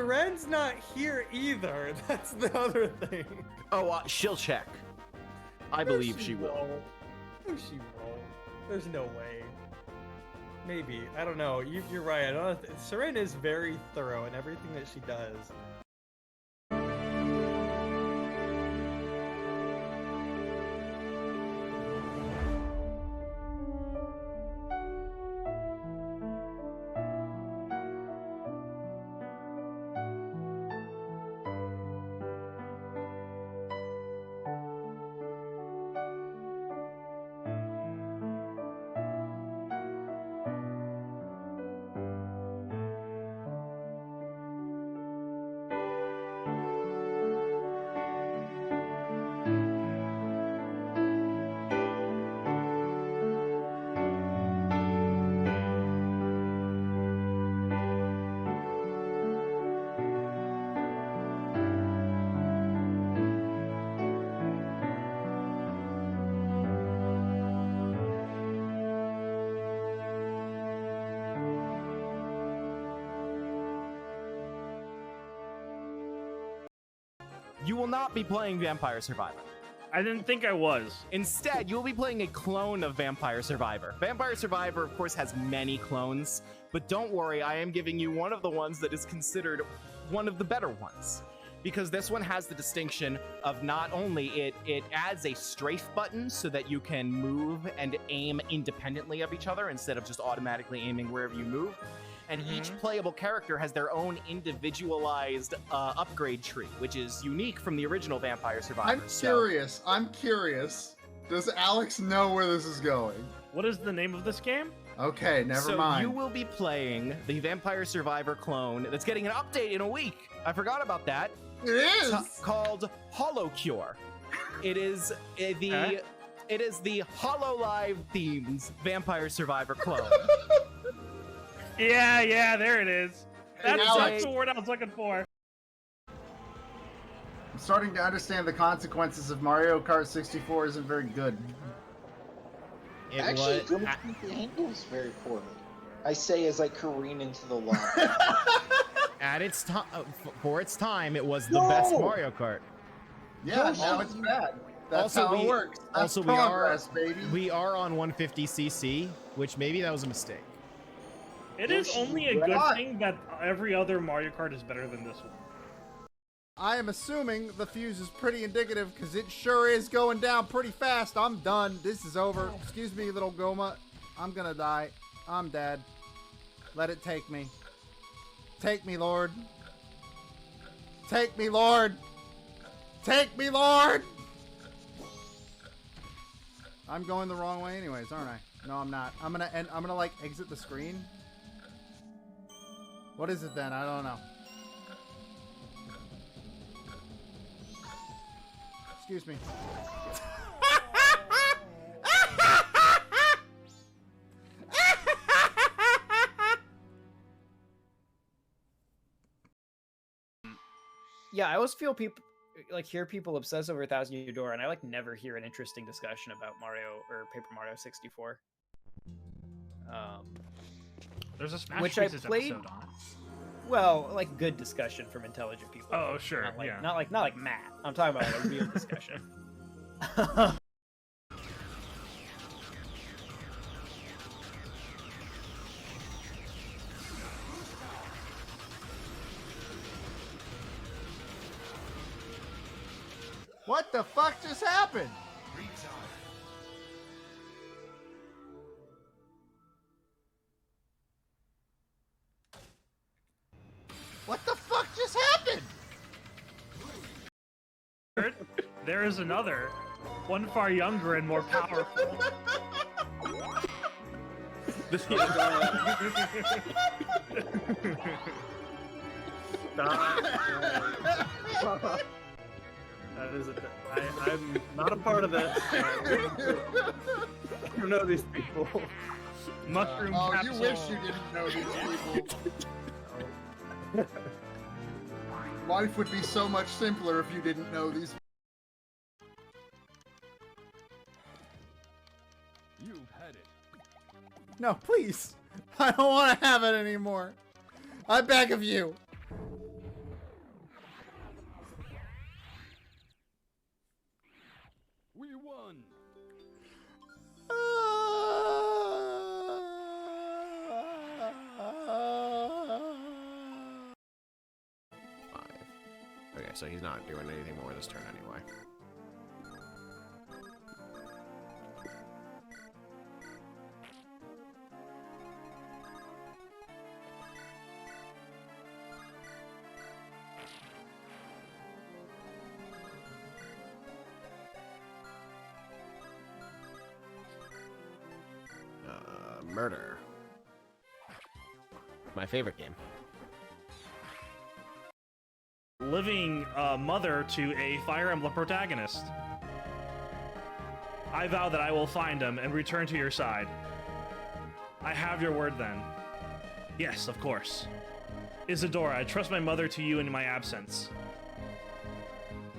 Seren's not here either. That's the other thing. Oh, she'll check. I believe she will. No, she won't. There's no way. Maybe. I don't know. You're right. I don't know. Seren is very thorough in everything that she does. You will not be playing Vampire Survivor. I didn't think I was. Instead, you'll be playing a clone of Vampire Survivor. Vampire Survivor, of course, has many clones, but don't worry, I am giving you one of the ones that is considered one of the better ones. Because this one has the distinction of not only it adds a strafe button so that you can move and aim independently of each other instead of just automatically aiming wherever you move. And each playable character has their own individualized upgrade tree, which is unique from the original Vampire Survivor. I'm curious. Does Alex know where this is going? What is the name of this game? Okay, never mind. So you will be playing the Vampire Survivor clone that's getting an update in a week. I forgot about that. It is called Hollow Cure. It is the HoloLive themes Vampire Survivor clone. Yeah, there it is. That's the word I was looking for. I'm starting to understand the consequences of Mario Kart 64 isn't very good. Actually, the handles very poorly. I say as I careen into the lawn. At its time, for its time, it was the best Mario Kart. Yeah, now it's bad. That's how it works. That's progress, we are on 150cc, which maybe that was a mistake. It is only a good thing that every other Mario Kart is better than this one. I am assuming the fuse is pretty indicative because it sure is going down pretty fast. I'm done. This is over. Excuse me, little Goma. I'm gonna die. I'm dead. Let it take me. Take me, Lord. Take me, Lord. Take me, Lord. I'm going the wrong way anyways, aren't I? No, I'm not. I'm gonna like exit the screen. What is it then? I don't know. Excuse me. Yeah, I always feel hear people obsess over 1000 Year Door, and I never hear an interesting discussion about Mario or Paper Mario 64. There's a Smashterpieces which I played. episode on it. Well, good discussion from intelligent people. Oh, sure, not like Matt. I'm talking about a real discussion. What the fuck just happened? What the fuck just happened? There is another, one far younger and more powerful. That is I'm not a part of that. I don't know these people. Mushroom capsule. You wish you didn't know these people. Life would be so much simpler if you didn't know these. You've had it. No, please. I don't want to have it anymore. I beg of you. Okay, so he's not doing anything more this turn anyway. Murder. My favorite game. Living mother to a Fire Emblem protagonist. I vow that I will find him and return to your side. I have your word then. Yes, of course. Isadora, I trust my mother to you in my absence.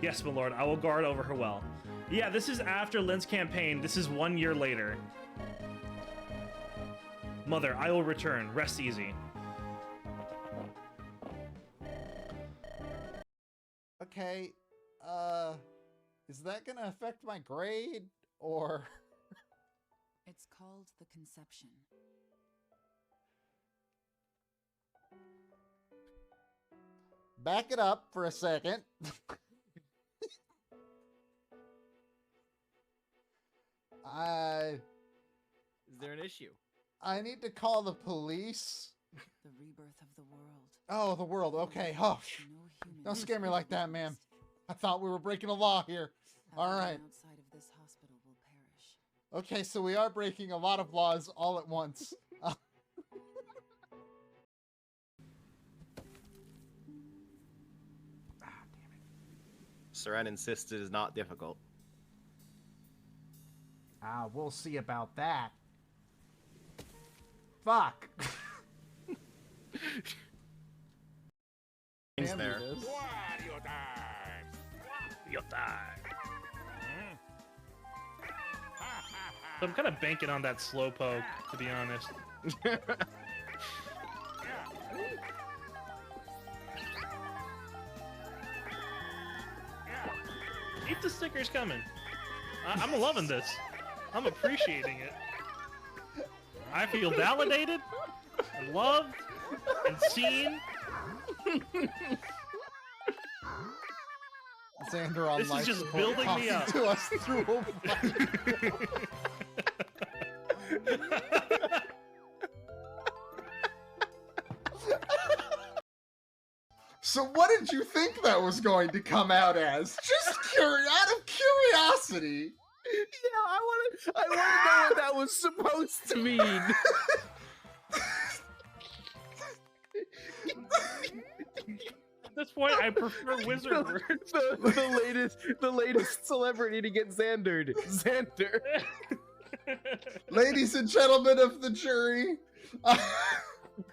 Yes, my lord, I will guard over her well. Yeah, this is after Lynn's campaign. This is 1 year later. Mother, I will return. Rest easy. Okay, is that gonna affect my grade, or? It's called the conception. Back it up for a second. Is there an issue? I need to call the police. The rebirth of the world. Oh, the world. Okay. Oh, don't scare me like that, man. I thought we were breaking a law here. All right. Outside of this hospital will perish. Okay, so we are breaking a lot of laws all at once. Seren insists it is not difficult. We'll see about that. Fuck. Things there. You'll die. I'm kind of banking on that slowpoke, to be honest. Keep the stickers coming. I'm loving this. I'm appreciating it. I feel validated, and loved, and seen. Xander on This life is just support building me up. to us through a So what did you think that was going to come out as? Just out of curiosity. Yeah, I want to know what that was supposed to mean. At this point, I prefer wizard words. the latest celebrity to get Xandered. Xander. Ladies and gentlemen of the jury,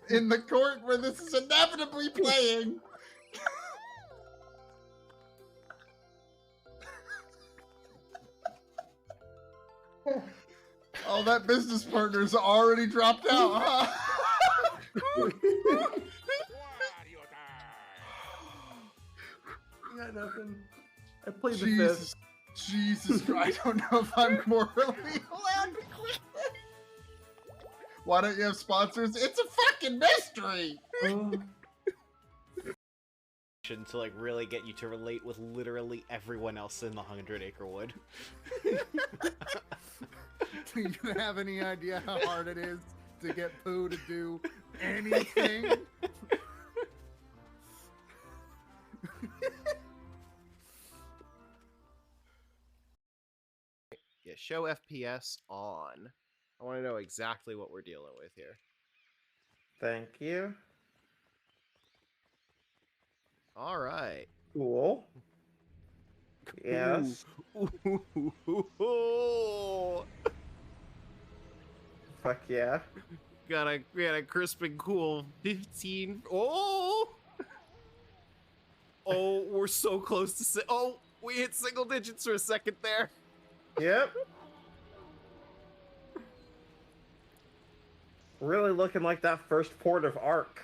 in the court where this is inevitably playing, oh, that business partner's already dropped out, huh? I got nothing. I played the Jesus, fifth. Jesus Christ, I don't know if I'm morally allowed to quit. Why don't you have sponsors? It's a fucking mystery! To like really get you to relate with literally everyone else in the 100 Acre Wood. Do you have any idea how hard it is to get Pooh to do anything? Yeah, show FPS on. I want to know exactly what we're dealing with here. Thank you. All right. Cool. Yes. Fuck yeah. Got a crisp and cool 15. Oh, we're so close to we hit single digits for a second there. Yep. Really looking like that first port of Arc.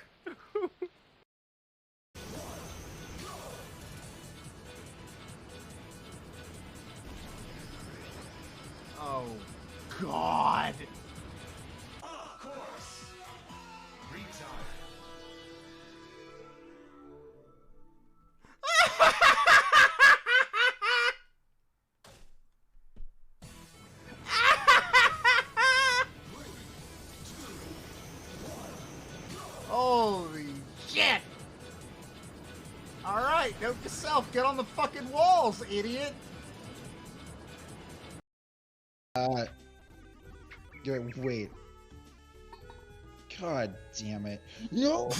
All right, note to self, get on the fucking walls, idiot. Wait. God damn it. No!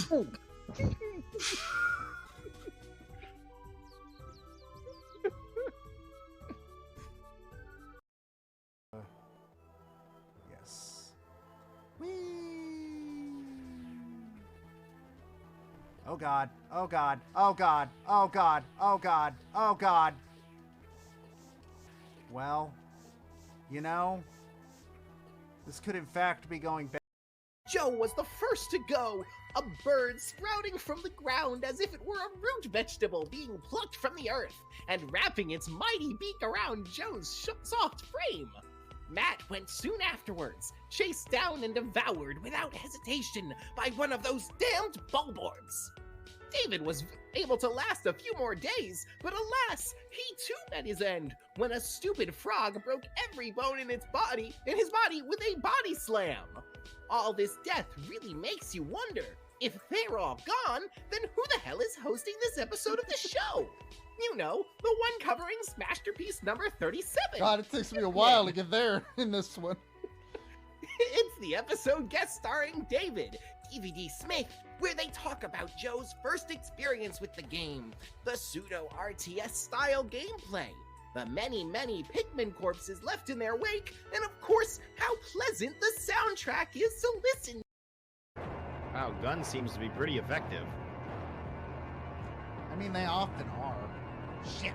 Yes. Whee! Oh god. Oh god. Oh god. Oh god. Oh god. Oh god. Well, you know, this could in fact be going bad. Joe was the first to go, a bird sprouting from the ground as if it were a root vegetable being plucked from the earth and wrapping its mighty beak around Joe's soft frame. Matt went soon afterwards, chased down and devoured without hesitation by one of those damned bulborbs. David was able to last a few more days, but alas, he too met his end when a stupid frog broke every bone in his body with a body slam. All this death really makes you wonder, if they're all gone, then who the hell is hosting this episode of the show? You know, the one covering Smashterpiece number 37. God, it takes me a while to get there in this one. It's the episode guest starring David, DVD Smith, where they talk about Joe's first experience with the game, the pseudo-RTS style gameplay, the many Pikmin corpses left in their wake, and of course, how pleasant the soundtrack is to listen to. Wow, gun seems to be pretty effective. I mean, they often are. Shit.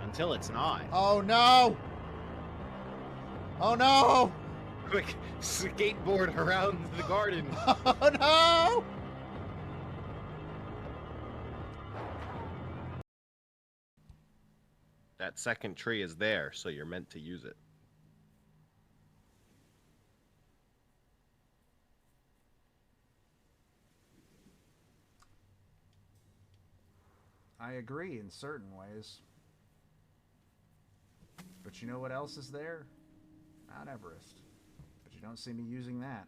Until it's not. Oh no! Oh no! Quick, skateboard around the garden. Oh no! That second tree is there, so you're meant to use it. I agree in certain ways. But you know what else is there? Mount Everest. But you don't see me using that.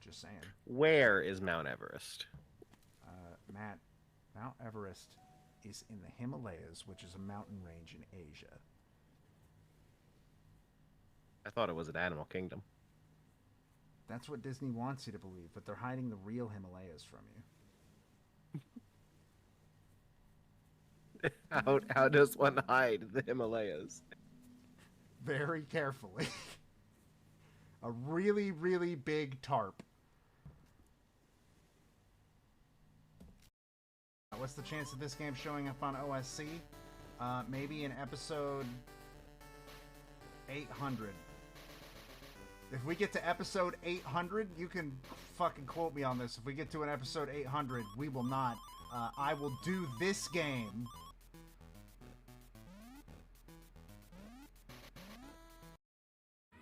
Just saying. Where is Mount Everest? Matt, Mount Everest is in the Himalayas, which is a mountain range in Asia. I thought it was an Animal Kingdom. That's what Disney wants you to believe, but they're hiding the real Himalayas from you. How does one hide the Himalayas? Very carefully. A really, really big tarp. What's the chance of this game showing up on OSC? Maybe in episode 800. If we get to episode 800, you can fucking quote me on this. If we get to an episode 800, we will not. I will do this game.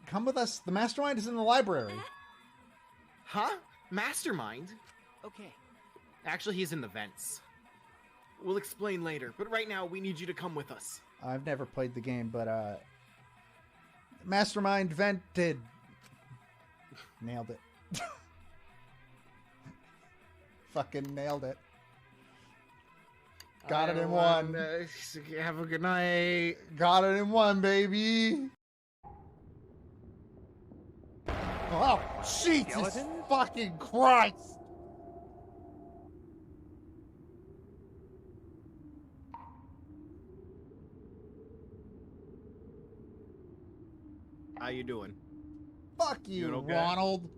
Come with us. The mastermind is in the library. Huh? Mastermind? Okay. Actually, he's in the vents. We'll explain later, but right now we need you to come with us. I've never played the game, but Mastermind vented. Nailed it. Fucking nailed it. Got it in one. Have a good night. Got it in one, baby. Oh, Jesus fucking Christ. How you doing? Fuck you, Doing okay? Ronald.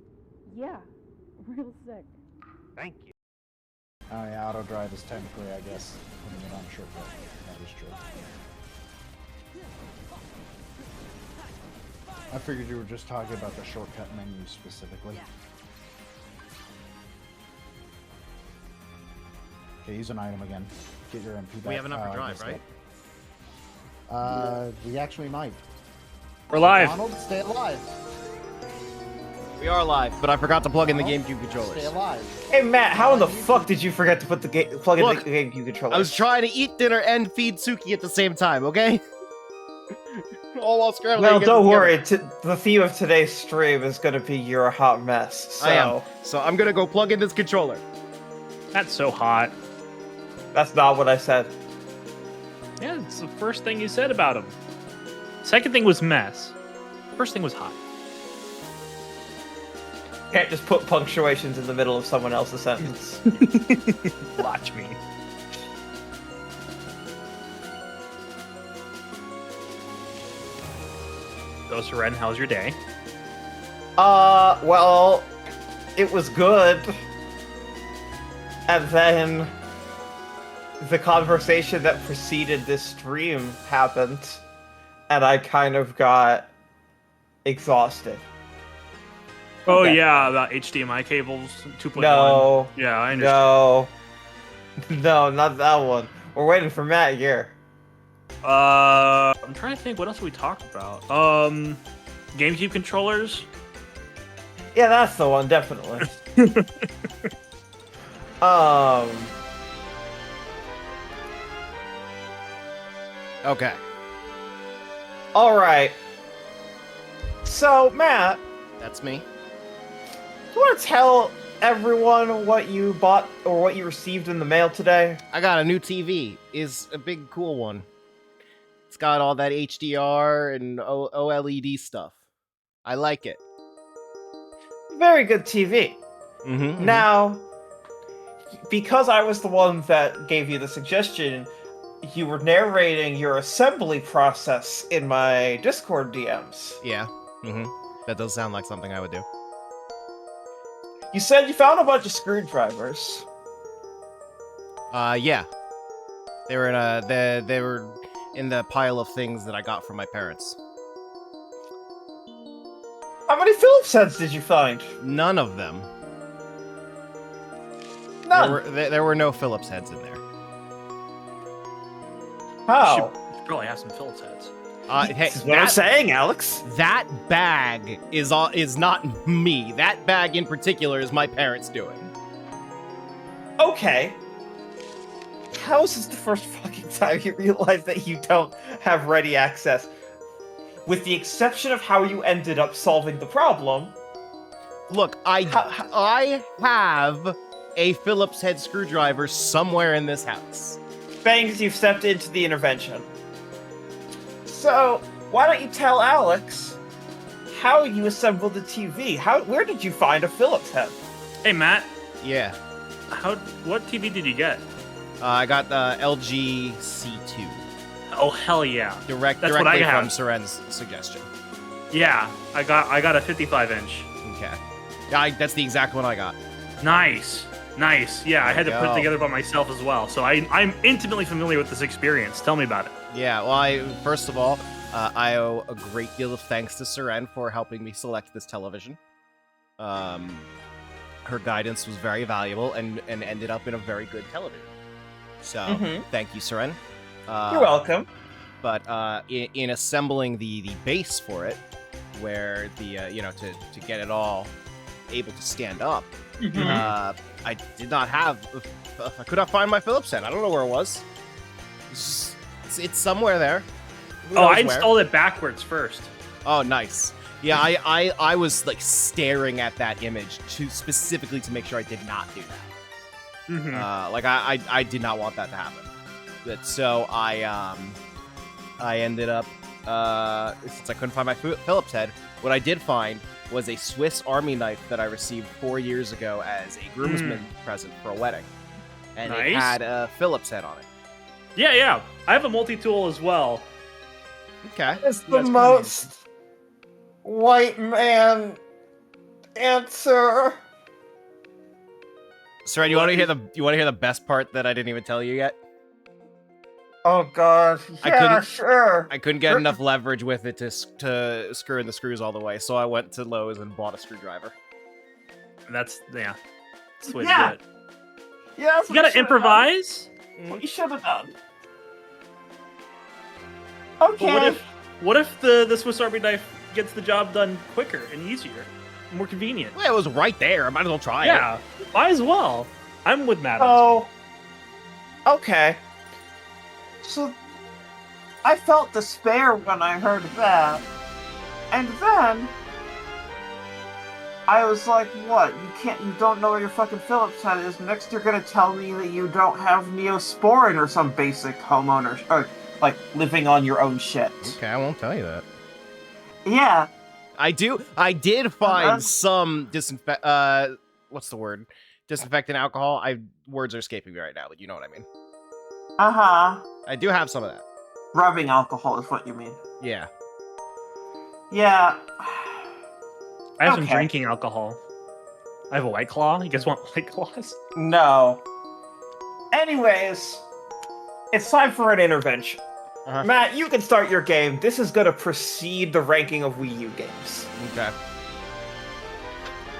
Yeah, real sick. Thank you. Oh yeah, auto drive is technically, I guess, putting it on shortcut. That is true. I figured you were just talking about the shortcut menu specifically. Okay, use an item again. Get your MP back. We have enough for drive, right? We actually might. We're live. Ronald, stay alive. We are live, but I forgot to plug in the GameCube controllers. Stay alive. Hey Matt, how in the fuck did you forget to put the plug in the GameCube controller? I was trying to eat dinner and feed Suki at the same time, okay? all while scrambling. Well, to get don't this worry. together. The theme of today's stream is going to be you're a hot mess. So I am. So I'm gonna go plug in this controller. That's so hot. that's not what I said. Yeah, it's the first thing you said about him. Second thing was mess. First thing was hot. Can't just put punctuations in the middle of someone else's sentence. Watch me. So, Seren, how's your day? Well, it was good. And then the conversation that preceded this stream happened, and I kind of got exhausted. Oh Okay. yeah, about HDMI cables 2.1. No. Yeah, I understand. No. No, not that one. We're waiting for Matt here. I'm trying to think what else we talked about. GameCube controllers. Yeah, that's the one, definitely. Okay. All right. So, Matt, That's me. do you want to tell everyone what you bought or what you received in the mail today? I got a new TV. Is a big cool one. It's got all that HDR and OLED stuff. I like it. Very good TV. Mm-hmm. Now, because I was the one that gave you the suggestion, you were narrating your assembly process in my Discord DMs. Yeah. Mm-hmm. That does sound like something I would do. You said you found a bunch of screwdrivers. Yeah. They were in the pile of things that I got from my parents. How many Phillips heads did you find? None of them. None. There were no Phillips heads in there. How? Should probably have some Phillips heads. Hey, This is what I'm saying, Alex. That bag is not me. That bag in particular is my parents' doing. Okay. How is this the first fucking time you realize that you don't have ready access? With the exception of how you ended up solving the problem. Look, I have a Phillips head screwdriver somewhere in this house. Bangs, you've stepped into the intervention. So, why don't you tell Alex how you assembled the TV? Where did you find a Phillips head? Hey Matt, Yeah. what TV did you get? I got the LG C2. Oh hell yeah! That's Directly what I from have. Seren's suggestion. Yeah, I got a 55 inch. Okay. Yeah, that's the exact one I got. Nice. Yeah, I had to put it go. together by myself as well, so I'm intimately familiar with this experience. Tell me about it. Yeah, well, first of all, I owe a great deal of thanks to Seren for helping me select this television. Her guidance was very valuable and ended up in a very good television. So, thank you, Seren. You're welcome. But in assembling the base for it, where the to get it all able to stand up, I did not have. I could not find my Phillips head. I don't know where it was. It's somewhere there. Who Oh, knows I where? installed it backwards first. Oh, nice. Yeah, I was like staring at that image specifically to make sure I did not do that. Like I did not want that to happen. But so I ended up since I couldn't find my Phillips head, what I did find was a Swiss Army knife that I received 4 years ago as a groomsman present for a wedding, and it Nice. had a Phillips head on it. Yeah. I have a multi-tool as well. Okay. It's the most white man answer. Seren, you want to hear the best part that I didn't even tell you yet? Oh god. Yeah, sure. I couldn't get enough leverage with it to screw in the screws all the way, so I went to Lowe's and bought a screwdriver. That's the way Yeah. to do it. Yeah, that's You what gotta should've improvise. done. What you should have done. But Okay. what if the Swiss Army knife gets the job done quicker and easier, more convenient? Well, it was right there. I might as well try it. Yeah, might as well. I'm with Matt. Oh. Okay. So I felt despair when I heard that. And then I was like, what? You don't know where your fucking Phillips head is. Next you're gonna tell me that you don't have Neosporin or some basic homeowner, or, like, living on your own shit. Okay, I won't tell you that. Yeah. I did find some what's the word? Disinfectant alcohol. Words are escaping me right now, but you know what I mean. Uh-huh. I do have some of that. Rubbing alcohol is what you mean. Yeah. Yeah. I have some drinking alcohol. I have a White Claw. You guys want White Claws? No. Anyways, it's time for an intervention. Matt, you can start your game. This is gonna precede the ranking of Wii U games. Okay.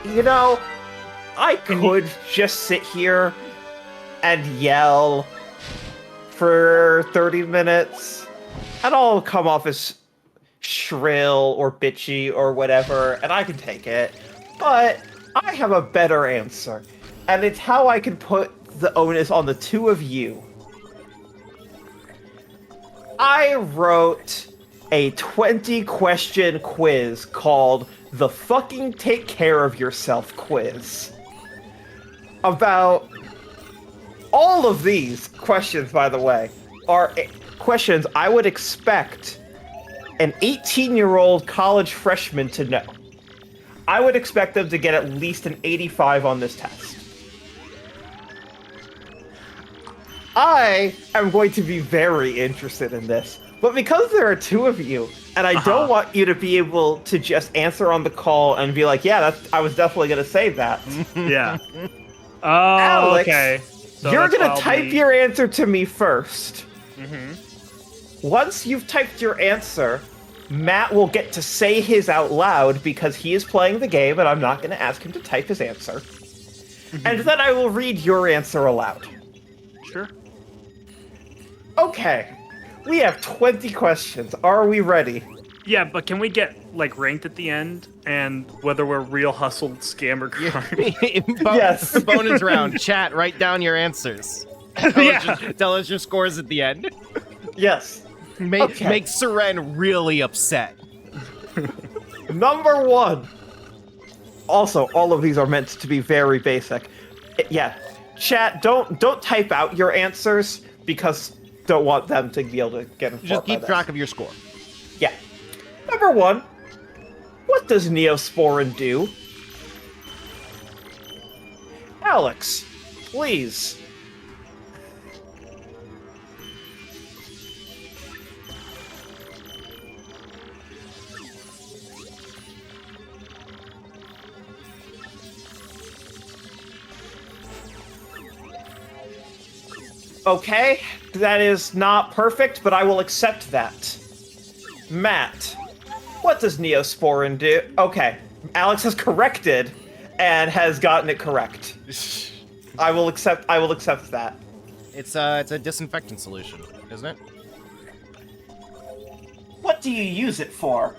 You know, I could just sit here and yell for 30 minutes, and I'll come off as shrill or bitchy or whatever, and I can take it. But I have a better answer, and it's how I can put the onus on the two of you. I wrote a 20-question quiz called the Fucking Take Care of Yourself quiz. About all of these questions, by the way, are questions I would expect an 18-year-old college freshman to know. I would expect them to get at least an 85 on this test. I am going to be very interested in this, but because there are two of you, and I don't want you to be able to just answer on the call and be like, yeah, I was definitely going to say that. Yeah. Oh, Alex, okay. So you're that's going to type your answer to me first. Mm-hmm. Once you've typed your answer, Matt will get to say his out loud because he is playing the game and I'm not going to ask him to type his answer. And then I will read your answer aloud. Sure. Okay. We have 20 questions. Are we ready? Yeah, but can we get, like, ranked at the end? And whether we're real hustled scammer crime? Yes. Bonus round. Chat, write down your answers. Tell us your scores at the end. Yes. Make Seren really upset. Number 1. Also, all of these are meant to be very basic. Yeah. Chat, don't type out your answers because don't want them to be able to get informed. Just keep track of your score. Yeah. Number 1. What does Neosporin do? Alex, please. Okay, that is not perfect, but I will accept that. Matt, what does Neosporin do? Okay, Alex has corrected and has gotten it correct. I will accept that. It's a disinfectant solution, isn't it? What do you use it for?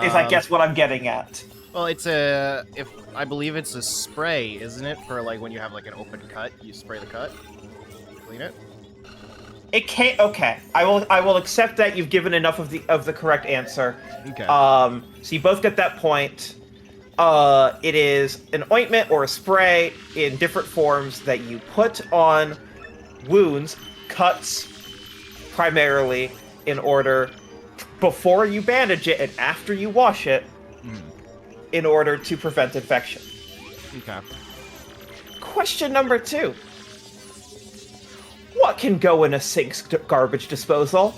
Is I guess what I'm getting at. Well, I believe it's a spray, isn't it? For like when you have like an open cut, you spray the cut. Clean it. It can't. Okay, I will accept that you've given enough of the correct answer. Okay. So you both get that point. It is an ointment or a spray in different forms that you put on wounds, cuts, primarily in order before you bandage it and after you wash it, in order to prevent infection. Okay. Question number 2. What can go in a sink's garbage disposal?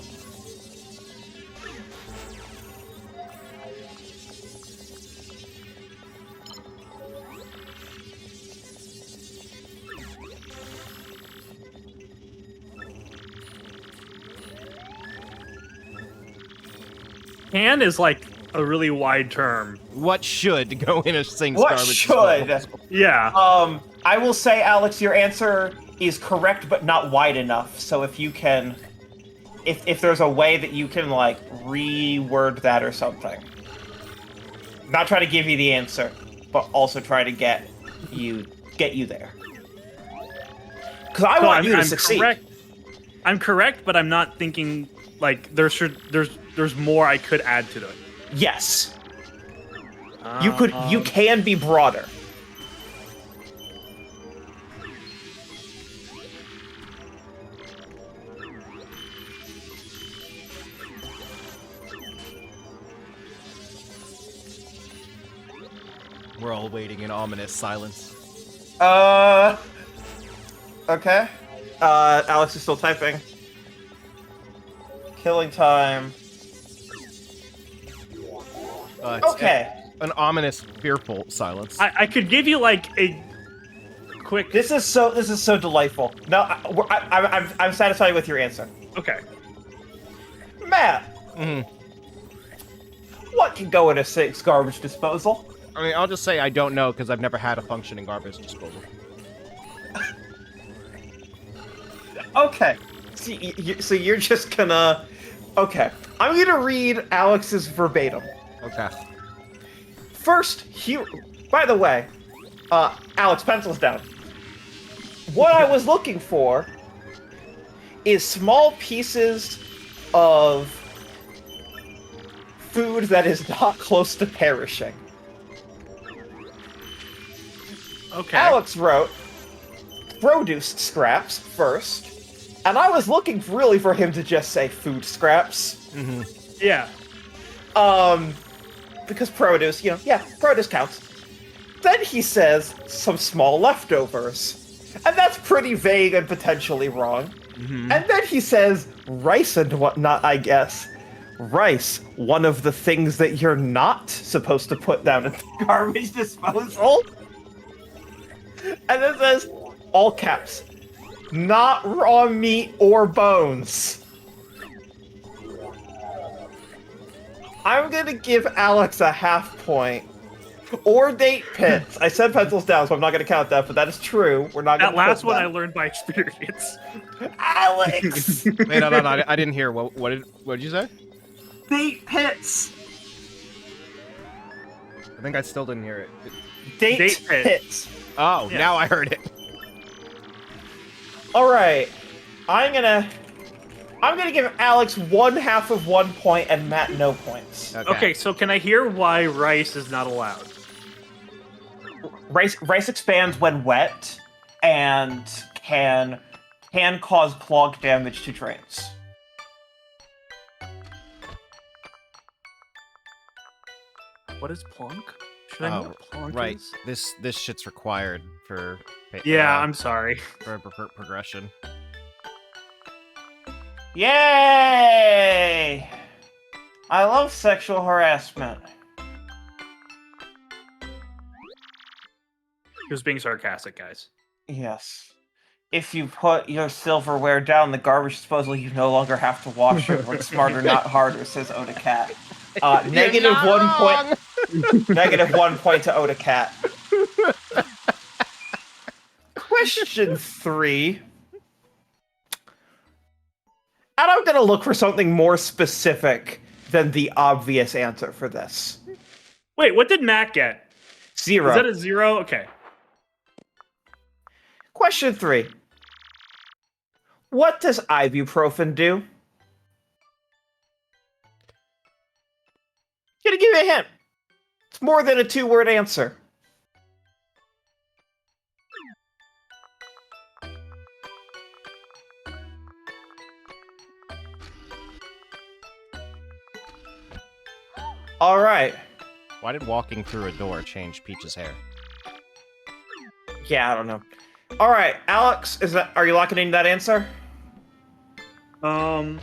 Can is like a really wide term. What should go in a sink's What garbage should? disposal? Yeah. I will say, Alex, your answer is correct, but not wide enough. So if you can, if there's a way that you can like reword that or something, not try to give you the answer, but also try to get you there. Because I want you to succeed. I'm correct, but I'm not thinking like there's more I could add to it. Yes. You can be broader. We're all waiting in ominous silence. Okay. Alex is still typing. Killing time. Okay. An ominous, fearful silence. I could give you like a quick. This is so delightful. No, I'm satisfied with your answer. Okay. Matt. What can go in a 6 garbage disposal? I mean, I'll just say I don't know because I've never had a functioning garbage disposal. Okay. So you're just gonna... Okay. I'm gonna read Alex's verbatim. Okay. First, by the way, Alex, pencils down. What I was looking for is small pieces of food that is not close to perishing. Okay. Alex wrote produce scraps first, and I was looking really for him to just say food scraps. Yeah. Because produce, produce counts. Then he says some small leftovers. And that's pretty vague and potentially wrong. And then he says rice and whatnot, I guess. Rice, one of the things that you're not supposed to put down in the garbage disposal. And then says, all caps, not raw meat or bones. I'm gonna give Alex a half point. Or date pits. I said pencils down, so I'm not gonna count that, but that is true. We're not gonna That last count one that. I learned by experience. Alex! Wait, no, I didn't hear. What did you say? Date pits. I think I still didn't hear it. Date pits. Oh, Yeah. now I heard it. All right, I'm gonna give Alex 1/2 of 1 point and Matt no points. Okay, so can I hear why rice is not allowed? Rice expands when wet and can cause clog damage to drains. What is plunk? Should I know what plunk right. is? This shit's required for. Yeah, I'm sorry. For progression. Yay! I love sexual harassment. He was being sarcastic, guys. Yes. If you put your silverware down the garbage disposal, you no longer have to wash it. Work smarter, not harder, says Oda Cat. Negative 1 point. Negative 1 point to Oda Cat. Question 3. And I'm gonna look for something more specific than the obvious answer for this. Wait, what did Matt get? 0. Is that a 0? Okay. Question 3. What does ibuprofen do? Gonna give you a hint. It's more than a 2-word answer. All right. Why did walking through a door change Peach's hair? Yeah, I don't know. All right, Alex, are you locking in that answer? When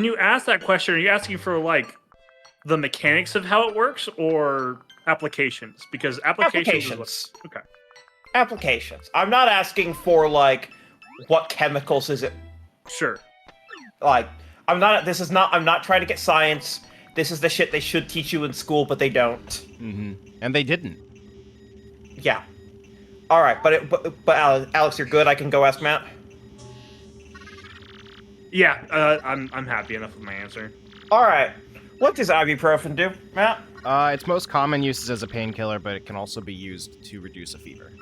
you ask that question, are you asking for like the mechanics of how it works or applications? Because applications. Is okay. Applications. I'm not asking for like what chemicals is it. Sure. Like I'm not trying to get science. This is the shit they should teach you in school, but they don't. And they didn't. Yeah. All right, but Alex, you're good. I can go ask Matt. Yeah, I'm happy enough with my answer. All right. What does ibuprofen do, Matt? Its most common use is as a painkiller, but it can also be used to reduce a fever.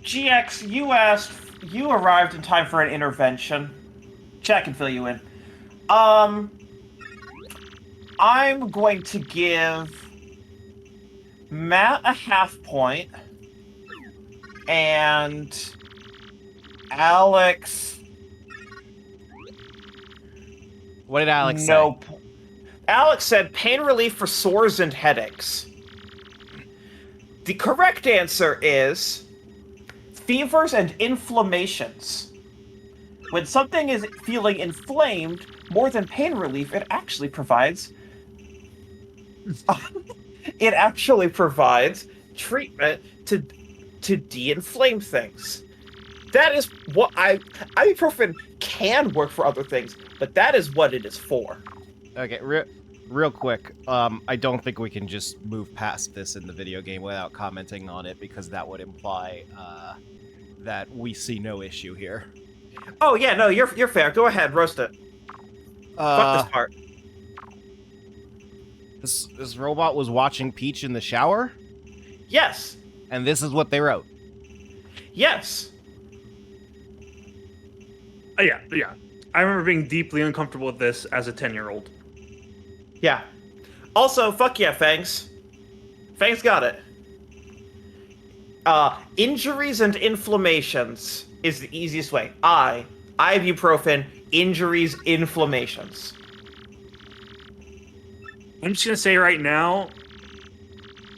GX, you arrived in time for an intervention. Chat can fill you in. I'm going to give Matt a half point, and Alex. What did Alex say? Nope. Alex said pain relief for sores and headaches. The correct answer is fevers and inflammations. When something is feeling inflamed, more than pain relief, it actually provides treatment to de-inflame things. That is what ibuprofen can work for other things, but that is what it is for. Okay, real quick, I don't think we can just move past this in the video game without commenting on it, because that would imply that we see no issue here. Oh yeah, no, you're fair. Go ahead, roast it. Fuck this part. This robot was watching Peach in the shower? Yes. And this is what they wrote? Yes. Yeah. I remember being deeply uncomfortable with this as a 10-year-old. Yeah. Also, fuck yeah, Fangs. Fangs got it. Injuries and inflammations is the easiest way. Ibuprofen, injuries, inflammations. I'm just gonna say right now,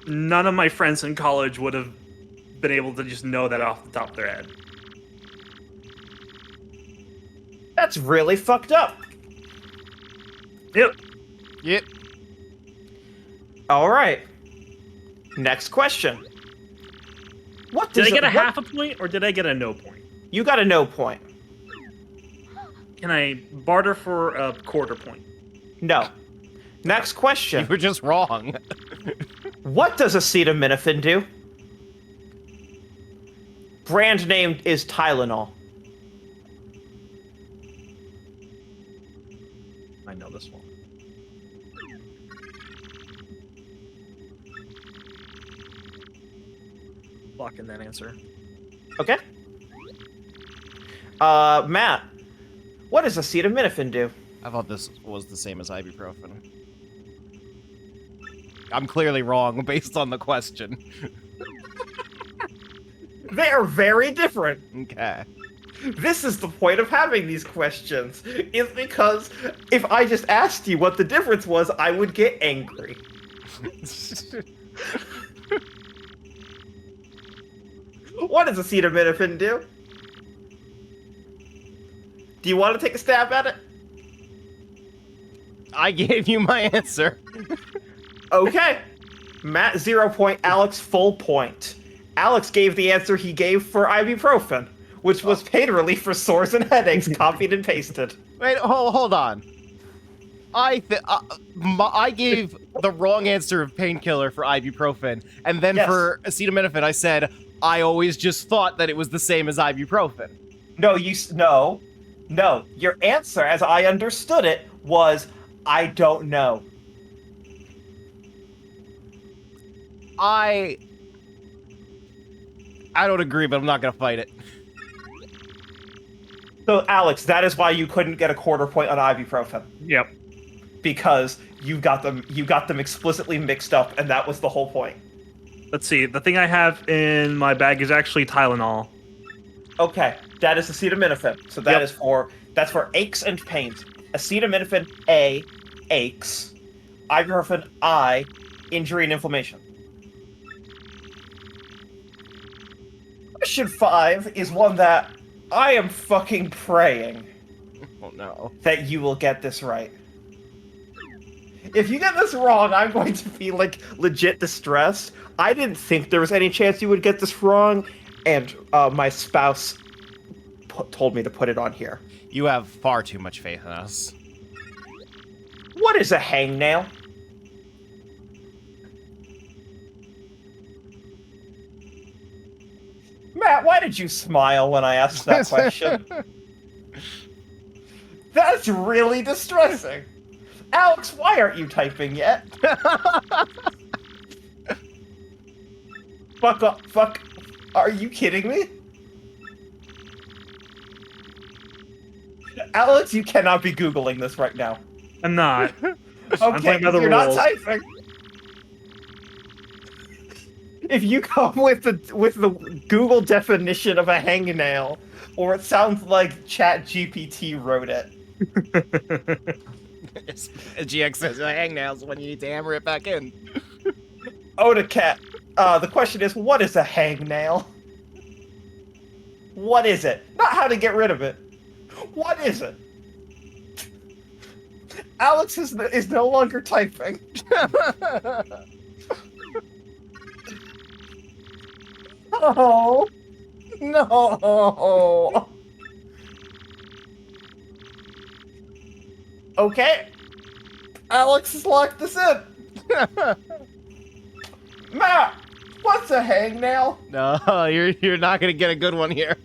none of my friends in college would have been able to just know that off the top of their head. That's really fucked up. Yep. All right. Next question. Did I get a half a point or did I get a no point? You got a no point. Can I barter for a quarter point? No. Next question. You were just wrong. What does acetaminophen do? Brand name is Tylenol. I know this one. Lock in that answer. Okay. Matt, what does acetaminophen do? I thought this was the same as ibuprofen. I'm clearly wrong based on the question. They are very different. Okay. This is the point of having these questions, is because if I just asked you what the difference was, I would get angry. What does acetaminophen do? Do you want to take a stab at it? I gave you my answer. Okay. Matt 0 point, Alex full point. Alex gave the answer he gave for ibuprofen, which was pain relief for sores and headaches, copied and pasted. Wait, hold on. I gave the wrong answer of painkiller for ibuprofen, and then for acetaminophen, I said I always just thought that it was the same as ibuprofen. No. Your answer, as I understood it, was I don't know. I don't agree, but I'm not gonna fight it. So, Alex, that is why you couldn't get a quarter point on ibuprofen. Yep. Because you got them explicitly mixed up, and that was the whole point. Let's see. The thing I have in my bag is actually Tylenol. Okay, that is acetaminophen. So that's for aches and pains. Acetaminophen A, aches. Ibuprofen I, injury and inflammation. Question 5 is one that I am fucking praying. Oh no. That you will get this right. If you get this wrong, I'm going to be like legit distressed. I didn't think there was any chance you would get this wrong, and my spouse told me to put it on here. You have far too much faith in us. What is a hangnail? Matt, why did you smile when I asked that question? That's really distressing. Alex, why aren't you typing yet? Fuck. Are you kidding me? Alex, you cannot be Googling this right now. I'm not. I'm Okay, playing by the you're rules. not typing. If you come with the Google definition of a hangnail, or it sounds like ChatGPT wrote it. GX says hangnails when you need to hammer it back in. Odacat, the question is, what is a hangnail? What is it? Not how to get rid of it. What is it? Alex is no longer typing. Oh, no. Okay. Alex has locked this in. Matt, what's a hangnail? No, you're not gonna get a good one here.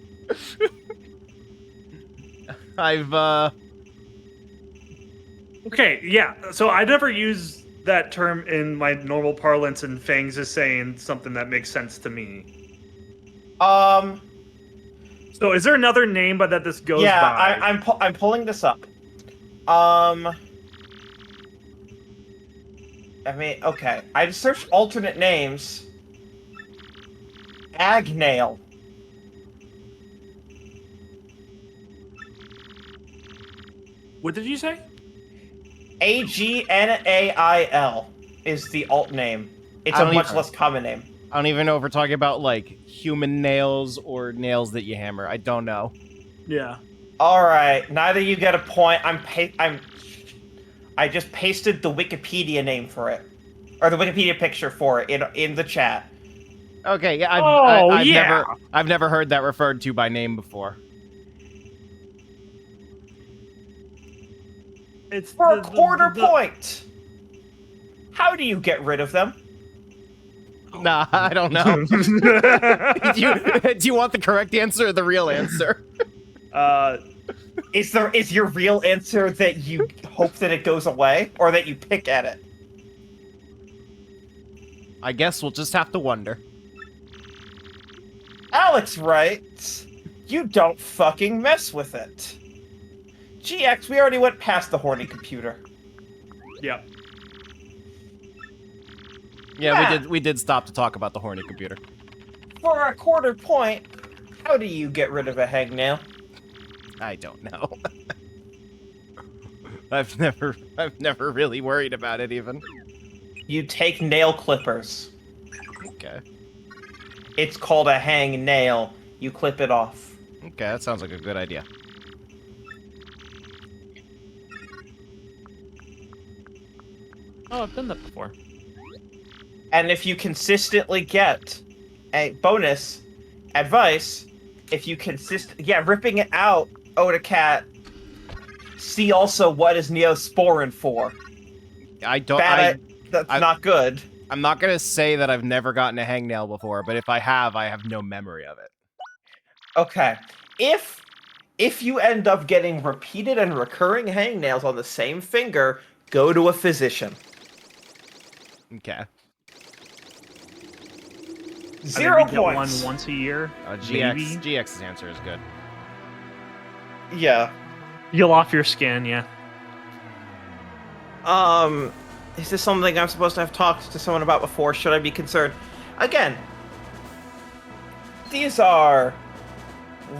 Okay, yeah. So I never use that term in my normal parlance, and Fangs is saying something that makes sense to me. So is there another name but that this goes by? I'm pulling this up. I mean, okay. I just searched alternate names. Agnail. What did you say? Agnail is the alt name. It's a much less common name. I don't even know if we're talking about like human nails or nails that you hammer. I don't know. Yeah. All right. Neither you get a point. I just pasted the Wikipedia name for it, or the Wikipedia picture for it in the chat. Okay. Yeah. I've never heard that referred to by name before. It's for a quarter point. How do you get rid of them? Nah, I don't know. do you want the correct answer or the real answer? Is your real answer that you hope that it goes away, or that you pick at it? I guess we'll just have to wonder. Alex writes, you don't fucking mess with it. GX, we already went past the horny computer. Yep. Yeah, we did stop to talk about the horny computer. For a quarter point, how do you get rid of a hangnail? I don't know. I've never really worried about it even. You take nail clippers. Okay. It's called a hang nail. You clip it off. Okay, that sounds like a good idea. Oh, I've done that before. And if you consistently get a bonus advice, if you ripping it out, Odacat, see also what is Neosporin for. That's not good. I'm not gonna say that I've never gotten a hangnail before, but if I have no memory of it. Okay. If you end up getting repeated and recurring hangnails on the same finger, go to a physician. Okay. 0 Get points. one once a year. GX's answer is good. Yeah. You'll off your skin, yeah. Is this something I'm supposed to have talked to someone about before? Should I be concerned? Again, these are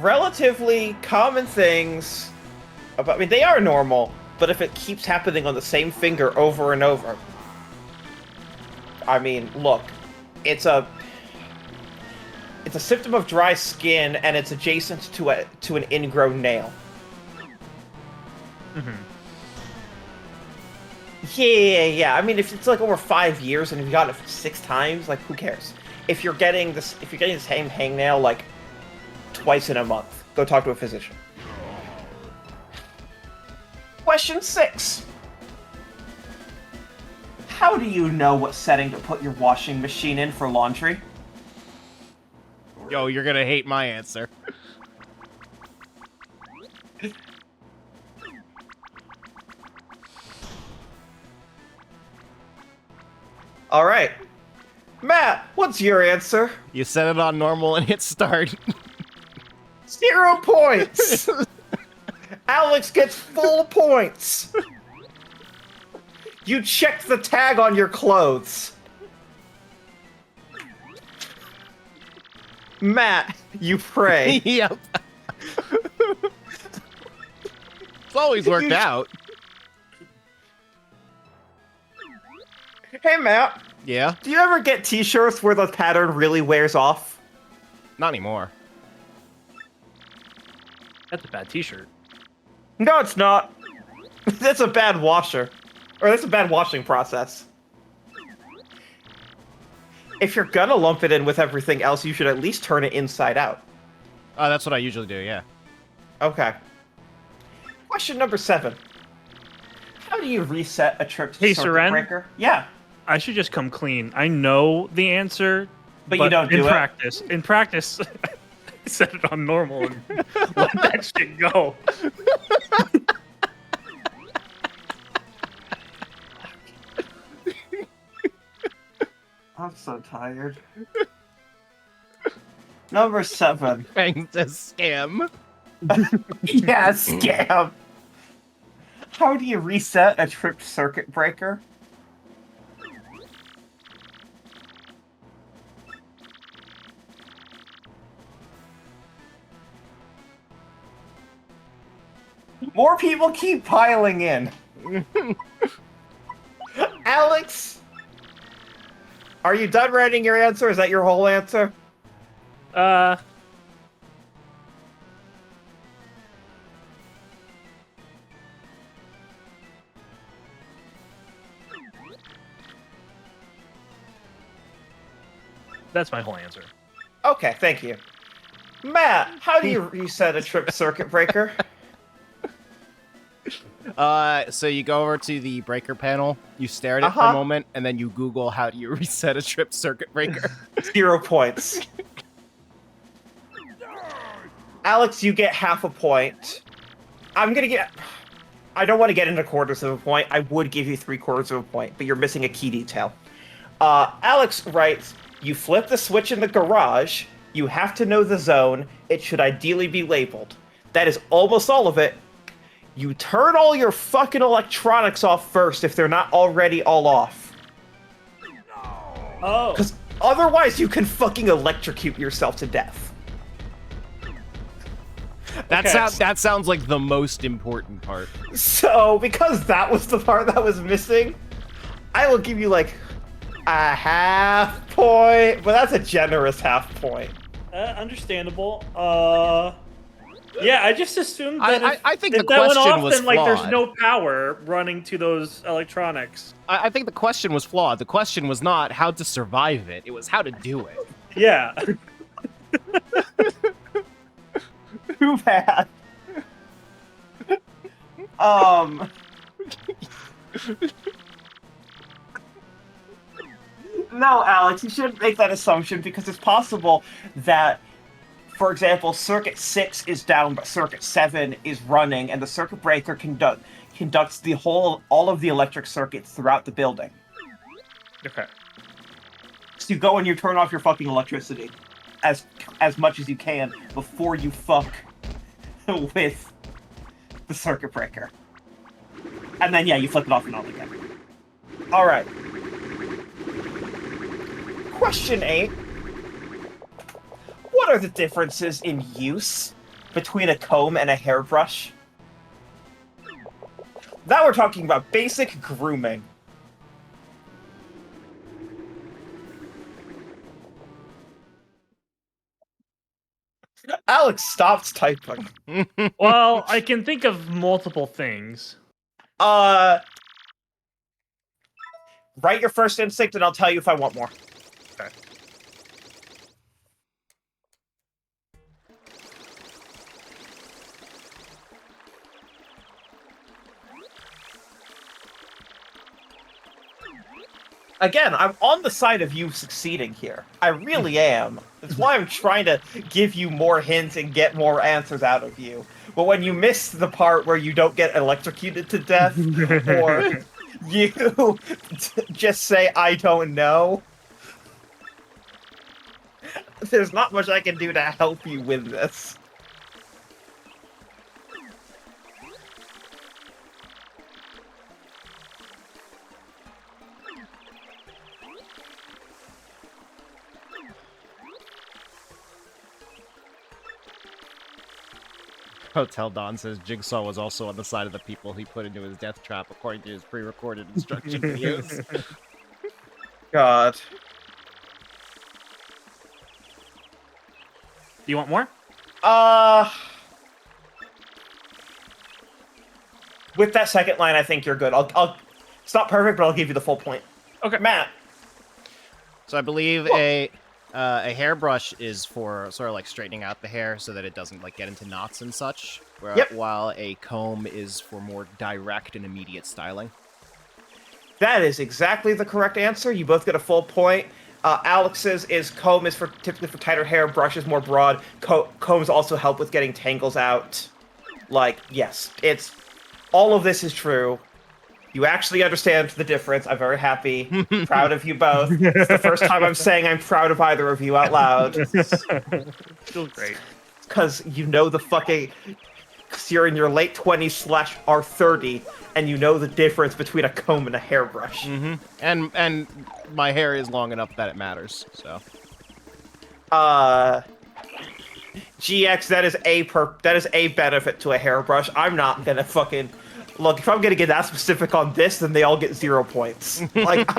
relatively common things. I mean, they are normal, but if it keeps happening on the same finger over and over, I mean, look, it's a symptom of dry skin, and it's adjacent to an ingrown nail. Mm-hmm. Yeah. I mean, if it's like over 5 years and you've gotten it 6 times, like, who cares? If you're getting this hangnail like twice in a month, go talk to a physician. Question 6. How do you know what setting to put your washing machine in for laundry? Yo, you're gonna hate my answer. All right. Matt, what's your answer? You set it on normal and hit start. 0 points! Alex gets full points. You checked the tag on your clothes. Matt, you pray. Yep. It's always worked out. Hey, Matt. Yeah? Do you ever get t-shirts where the pattern really wears off? Not anymore. That's a bad t-shirt. No, it's not. That's a bad washer. Or that's a bad washing process. If you're gonna lump it in with everything else, you should at least turn it inside out. That's what I usually do, yeah. Okay. Question number 7. How do you reset a trip to circuit Seren? breaker? Yeah. I should just come clean. I know the answer, but you don't do in it? practice. In practice, I set it on normal and let that shit go. I'm so tired. Number 7. Thanks to scam. Yeah, scam. How do you reset a tripped circuit breaker? More people keep piling in. Alex! Are you done writing your answer? Is that your whole answer? That's my whole answer. Okay, thank you. Matt, how do you reset a tripped circuit breaker? So you go over to the breaker panel, you stare at it for a moment, and then you Google how do you reset a tripped circuit breaker. 0 points. Alex, you get half a point. I'm gonna get... I don't want to get into quarters of a point. I would give you 3/4 of a point, but you're missing a key detail. Alex writes, you flip the switch in the garage, you have to know the zone, it should ideally be labeled. That is almost all of it. You turn all your fucking electronics off first if they're not already all off. Oh. Because otherwise you can fucking electrocute yourself to death. That sounds like the most important part. So, because that was the part that was missing, I will give you like a half point, but that's a generous half point. Understandable. Yeah, I just assumed that I think if the that went question off, was then like there's flawed. no power running to those electronics. I think the question was flawed. The question was not how to survive it. It was how to do it. Yeah. Too bad. No, Alex, you shouldn't make that assumption because it's possible that, for example, Circuit 6 is down, but Circuit 7 is running, and the circuit breaker conducts all of the electric circuits throughout the building. Okay. So you go and you turn off your fucking electricity as much as you can before you fuck with the circuit breaker. And then, yeah, you flip it off and on again. Alright. Question 8. What are the differences in use between a comb and a hairbrush? Now we're talking about basic grooming. Alex stopped typing. Well, I can think of multiple things. Write your first instinct and I'll tell you if I want more. Okay. Again, I'm on the side of you succeeding here. I really am. That's why I'm trying to give you more hints and get more answers out of you. But when you miss the part where you don't get electrocuted to death, or you just say, I don't know, there's not much I can do to help you with this. Hotel Don says Jigsaw was also on the side of the people he put into his death trap, according to his pre-recorded instruction videos. God. Do you want more? With that second line, I think you're good. I'll. It's not perfect, but I'll give you the full point. Okay, Matt. So I believe a hairbrush is for sort of like straightening out the hair so that it doesn't like get into knots and such. While a comb is for more direct and immediate styling. That is exactly the correct answer. You both get a full point. Alex's is comb is typically for tighter hair. Brush is more broad. Combs also help with getting tangles out. Like, yes, it's all of this is true. You actually understand the difference. I'm very happy. Proud of you both. It's the first time I'm saying I'm proud of either of you out loud. Still great. Because you know the fucking... Because you're in your late 20s / are 30, and you know the difference between a comb and a hairbrush. Mm-hmm. And my hair is long enough that it matters, so... GX, that is a benefit to a hairbrush. I'm not gonna fucking... Look, if I'm gonna get that specific on this, then they all get 0 points. Like,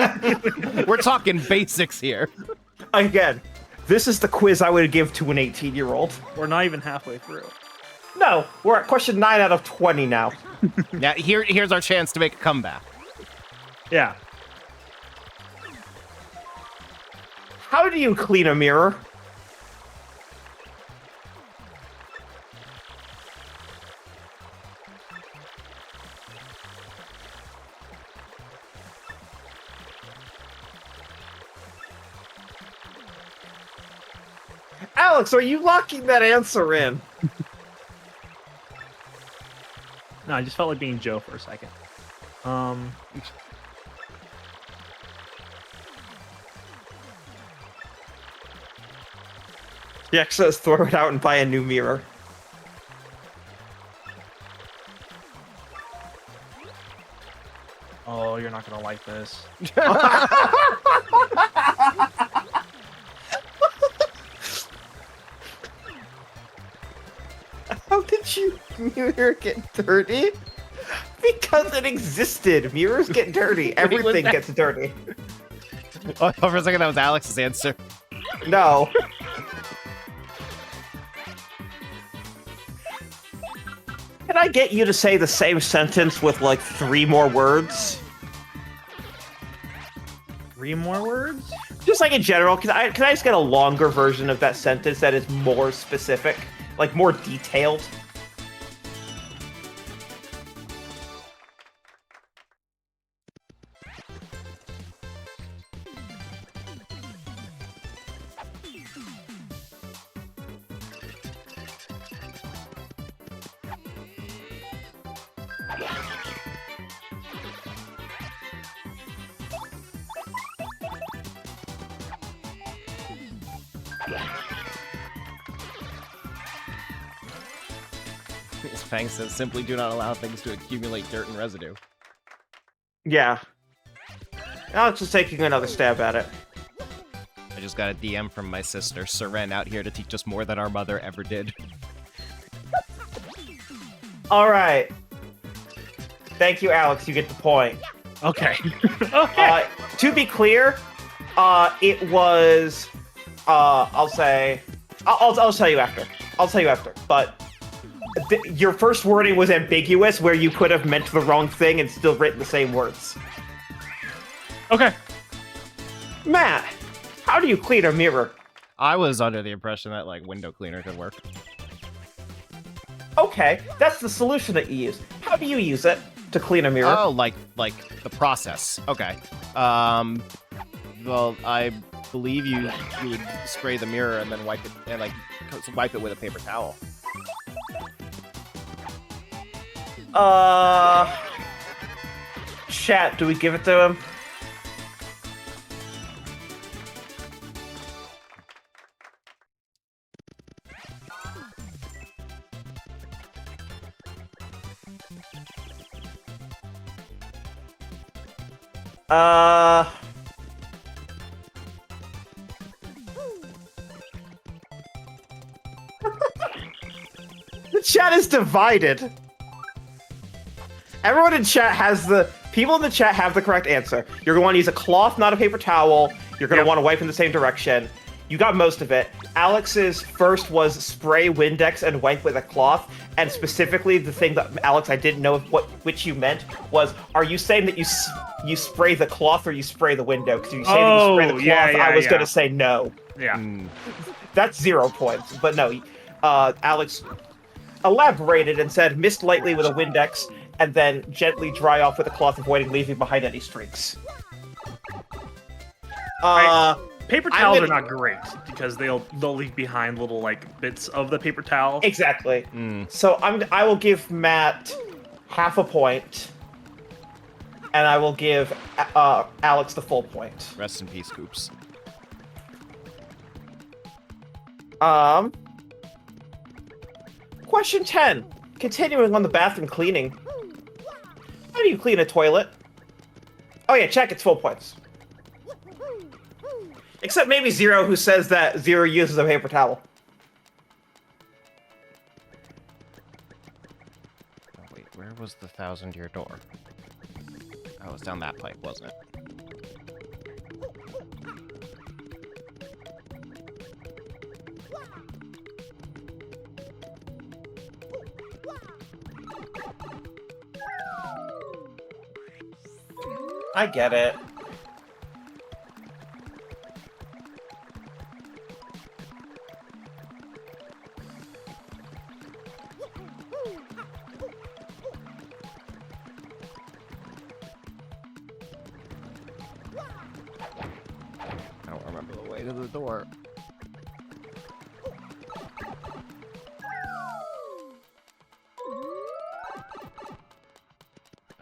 we're talking basics here. Again, this is the quiz I would give to an 18-year-old. We're not even halfway through. No, we're at question 9 out of 20 now. Now, here's our chance to make a comeback. Yeah. How do you clean a mirror? Alex, are you locking that answer in? No, I just felt like being Joe for a second. GX says throw it out and buy a new mirror. Oh, you're not gonna like this. How did your mirror get dirty? Because it existed. Mirrors get dirty. Everything gets dirty. Oh, for a second, that was Alex's answer. No. Can I get you to say the same sentence with like 3 more words? 3 more words? Just like in general, can I just get a longer version of that sentence that is more specific? Like more detailed? Fang says, simply do not allow things to accumulate dirt and residue. Yeah. Alex is taking another stab at it. I just got a DM from my sister, Seren, out here to teach us more than our mother ever did. Alright. Thank you, Alex. You get the point. Okay. Okay. To be clear, it was... I'll tell you after. I'll tell you after. But your first wording was ambiguous, where you could have meant the wrong thing and still written the same words. Okay. Matt, how do you clean a mirror? I was under the impression that, like, window cleaner could work. Okay, that's the solution that you use. How do you use it to clean a mirror? Oh, like the process. Okay. Well, I believe you would spray the mirror and then wipe it, and like wipe it with a paper towel. Chat, do we give it to him? The chat is divided. Everyone in chat has people in the chat have the correct answer. You're going to want to use a cloth, not a paper towel. You're going to want to wipe in the same direction. You got most of it. Alex's first was spray Windex and wipe with a cloth. And specifically, the thing that, Alex, I didn't know which you meant was, are you saying that you spray the cloth or you spray the window? Because if you say that you spray the cloth, I was going to say no. Yeah. That's 0 points. But no, Alex elaborated and said, mist lightly with a Windex and then gently dry off with a cloth, avoiding leaving behind any streaks. Paper towels are not great because they'll leave behind little like bits of the paper towel. Exactly. So I will give Matt half a point, and I will give Alex the full point. Rest in peace, Coops. Question 10. Continuing on the bathroom cleaning. How do you clean a toilet? Oh yeah, check, it's full points. Except maybe Zero, who says that Zero uses a paper towel. Oh, wait, where was the 1,000-year door? Oh, it was down that pipe, wasn't it? I get it. I don't remember the way to the door.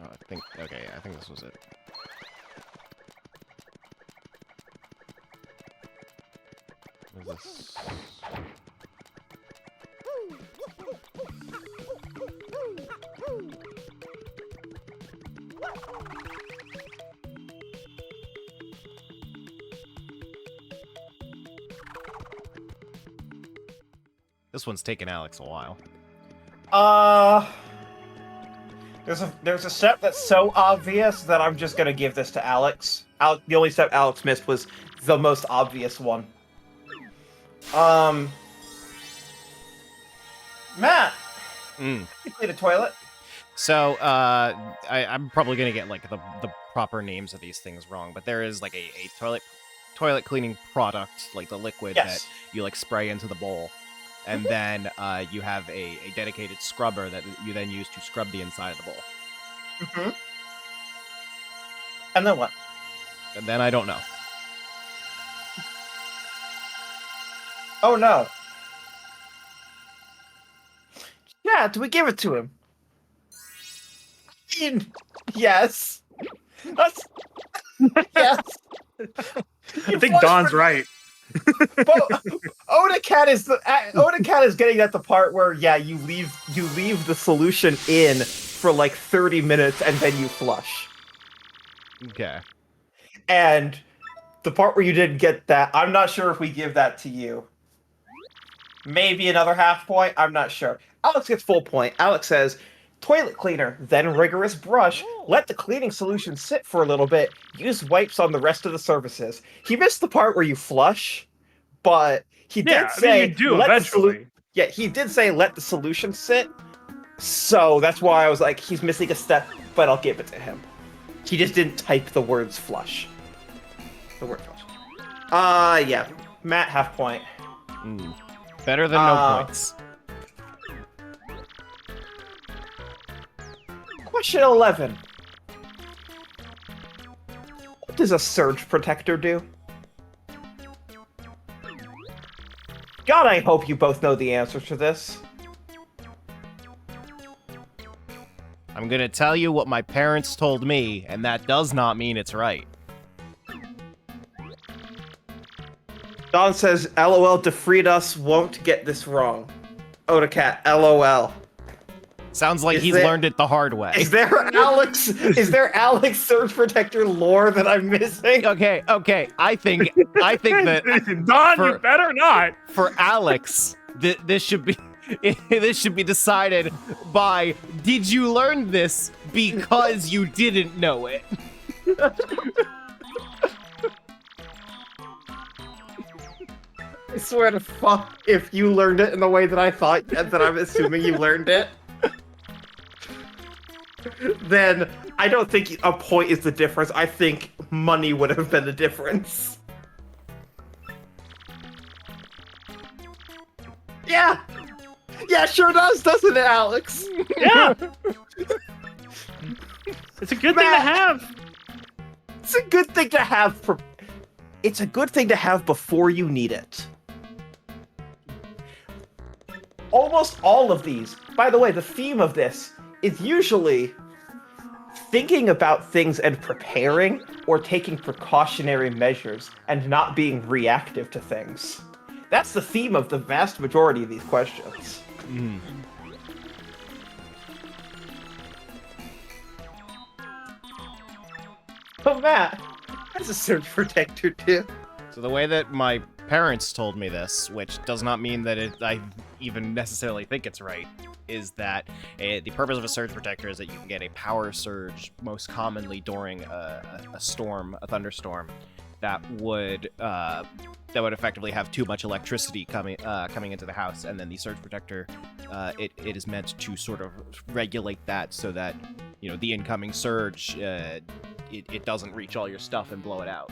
Oh, okay, I think this was it. What is this? This one's taken Alex a while. There's a step that's so obvious that I'm just gonna give this to Alex. The only step Alex missed was the most obvious one. Matt! You clean a toilet? So, I'm probably gonna get like the proper names of these things wrong, but there is like a toilet cleaning product, like the liquid that you like spray into the bowl. And then you have a dedicated scrubber that you then use to scrub the inside of the bowl. And then what? And then I don't know. Oh no. Yeah, do we give it to him? Yes. That's... yes. I think Don's right. But Odacat is getting at the part where you leave the solution in for like 30 minutes and then you flush. Okay. And the part where you didn't get that, I'm not sure if we give that to you. Maybe another half point, I'm not sure. Alex gets full point. Alex says, toilet cleaner, then rigorous brush. Let the cleaning solution sit for a little bit. Use wipes on the rest of the surfaces. He missed the part where you flush, but he did say... you do eventually. He did say let the solution sit. So that's why I was like, he's missing a step, but I'll give it to him. He just didn't type the words flush. The word flush. Yeah. Matt, half point. Better than no points. Question 11. What does a surge protector do? God, I hope you both know the answer to this. I'm gonna tell you what my parents told me, and that does not mean it's right. Don says, LOL, Defreedos won't get this wrong. Odacat, LOL. Sounds like he's learned it the hard way. Is there Alex Surge Protector lore that I'm missing? Okay. I think that Don, you better not. For Alex, this should be this should be decided by, did you learn this because you didn't know it? I swear to fuck, if you learned it in the way that I thought, that I'm assuming you learned it, then I don't think a point is the difference. I think money would have been the difference. Yeah! Yeah, sure does, doesn't it, Alex? Yeah! It's a good thing to have. It's a good thing to have for... It's a good thing to have before you need it. Almost all of these, by the way, the theme of this is usually thinking about things and preparing or taking precautionary measures and not being reactive to things. That's the theme of the vast majority of these questions. But Matt, that's a surge protector too. So the way that my parents told me this, which does not mean that I even necessarily think it's right, is that the purpose of a surge protector is that you can get a power surge most commonly during a storm, a thunderstorm, that would effectively have too much electricity coming into the house, and then the surge protector, it is meant to sort of regulate that so that, you know, the incoming surge, it doesn't reach all your stuff and blow it out.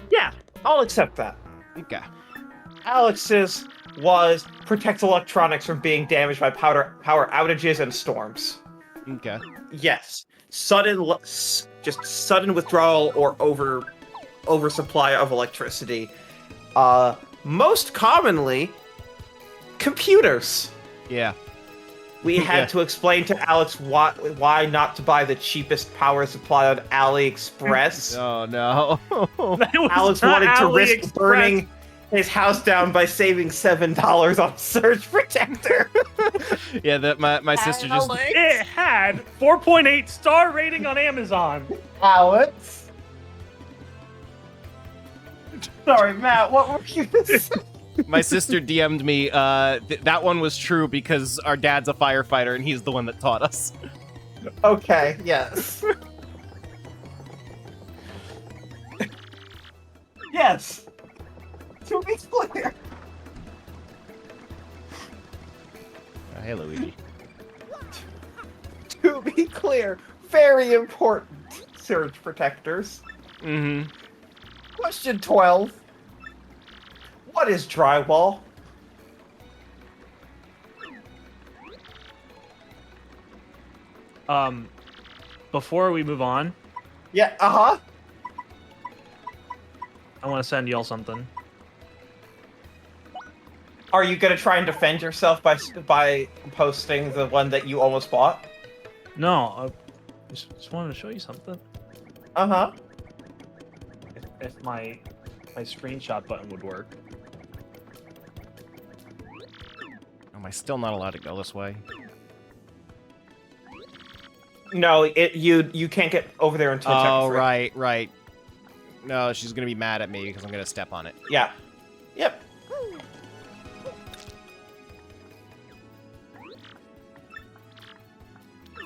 Yeah, I'll accept that. Okay. Alex's was protect electronics from being damaged by power outages and storms. Okay. Yes. Just sudden withdrawal or oversupply of electricity. Most commonly, computers. Yeah. We had to explain to Alex why not to buy the cheapest power supply on AliExpress. Oh no. Alex wanted to risk burning his house down by saving $7 on surge protector. Yeah, that my sister just... It had 4.8 star rating on Amazon. Alex. Sorry, Matt, what were you saying? My sister DM'd me, that one was true because our dad's a firefighter and he's the one that taught us. Okay, yes. Yes. To be clear. Hey, Luigi. To be clear, very important surge protectors. Mm-hmm. Question 12. What is drywall? Before we move on. Yeah, uh-huh. I want to send y'all something. Are you gonna try and defend yourself by posting the one that you almost bought? No, I just wanted to show you something. Uh-huh. If my screenshot button would work. Am I still not allowed to go this way? No, you can't get over there until Oh, right. No, she's gonna be mad at me because I'm gonna step on it. Yeah. Yep.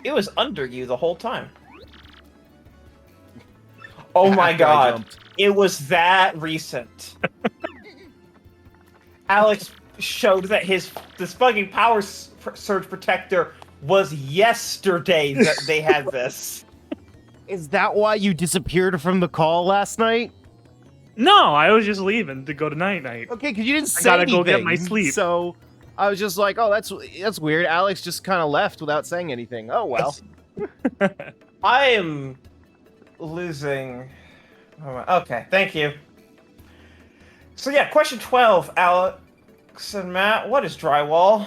It was under you the whole time. Oh my god. It was that recent. Alex showed that this fucking power surge protector was yesterday that they had this. Is that why you disappeared from the call last night? No, I was just leaving to go to night-night. Okay, because you didn't say I gotta anything. go get my sleep. So I was just like, oh, that's weird. Alex just kind of left without saying anything. Oh, well. I am losing... Okay, thank you. So yeah, question 12, Alex and Matt, what is drywall?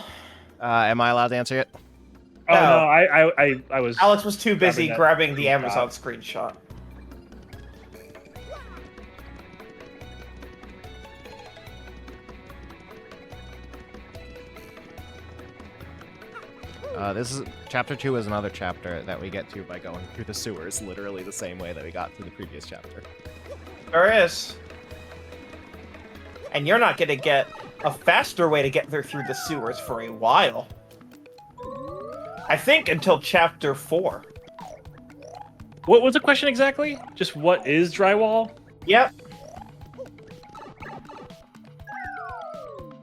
Am I allowed to answer it? Oh, no, I was... Alex was too busy grabbing the Amazon screenshot. This is chapter 2 is another chapter that we get to by going through the sewers, literally the same way that we got through the previous chapter. There is. And you're not gonna get a faster way to get there through the sewers for a while. I think until chapter 4. What was the question exactly? Just what is drywall? Yep.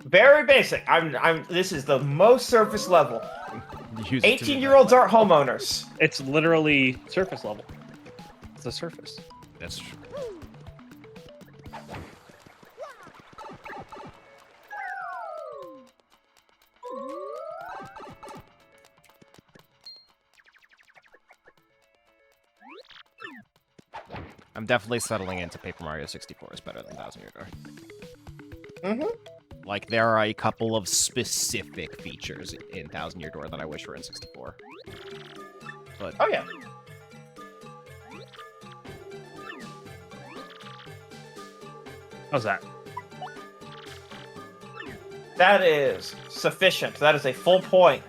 Very basic. This is the most surface level. 18-year-olds aren't homeowners. It's literally surface level. It's a surface. That's true. I'm definitely settling into Paper Mario 64 is better than Thousand Year Door. Mm-hmm. Like, there are a couple of specific features in Thousand Year Door that I wish were in 64. But oh yeah. How's that? That is sufficient. That is a full point.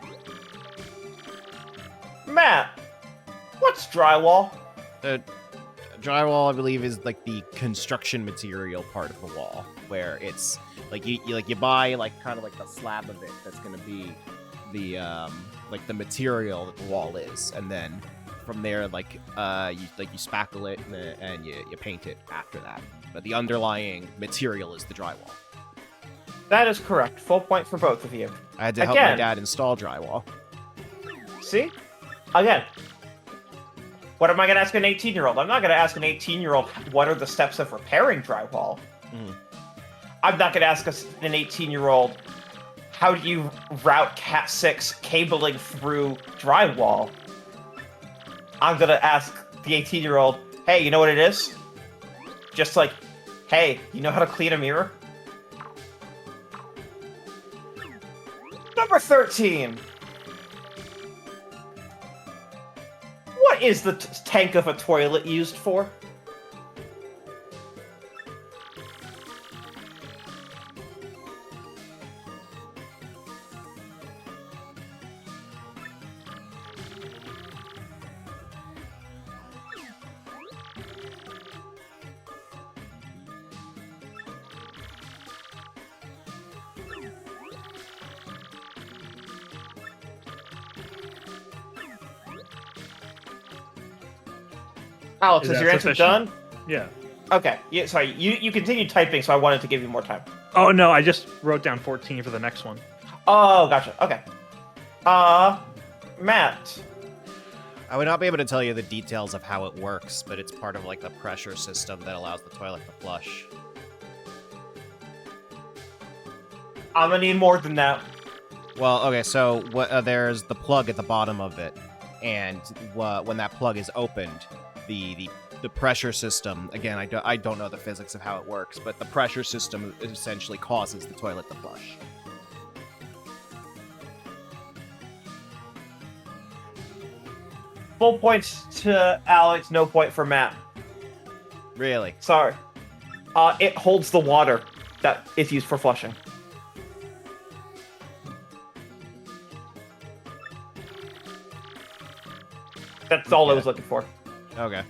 Matt, what's drywall? Drywall, I believe, is like the construction material part of the wall, where it's like you buy like kind of like the slab of it that's gonna be the like the material that the wall is, and then from there you spackle it and you paint it after that. But the underlying material is the drywall. That is correct. Full point for both of you. I had to help my dad install drywall. See? Again. What am I going to ask an 18-year-old? I'm not going to ask an 18-year-old what are the steps of repairing drywall. Mm. I'm not going to ask an 18-year-old how do you route Cat6 cabling through drywall. I'm going to ask the 18-year-old, hey, you know what it is? Just like, hey, you know how to clean a mirror? Number 13. What is the tank of a toilet used for? Alex, is your answer done? Yeah. Okay. Yeah, sorry, you continued typing, so I wanted to give you more time. Oh, no, I just wrote down 14 for the next one. Oh, gotcha. Okay. Matt. I would not be able to tell you the details of how it works, but it's part of like the pressure system that allows the toilet to flush. I'm gonna need more than that. Well, okay, so there's the plug at the bottom of it, and when that plug is opened, the pressure system, again, I don't know the physics of how it works, but the pressure system essentially causes the toilet to flush. Full points to Alex, no point for Matt. Really? Sorry. It holds the water that is used for flushing. That's all I was looking for. Okay.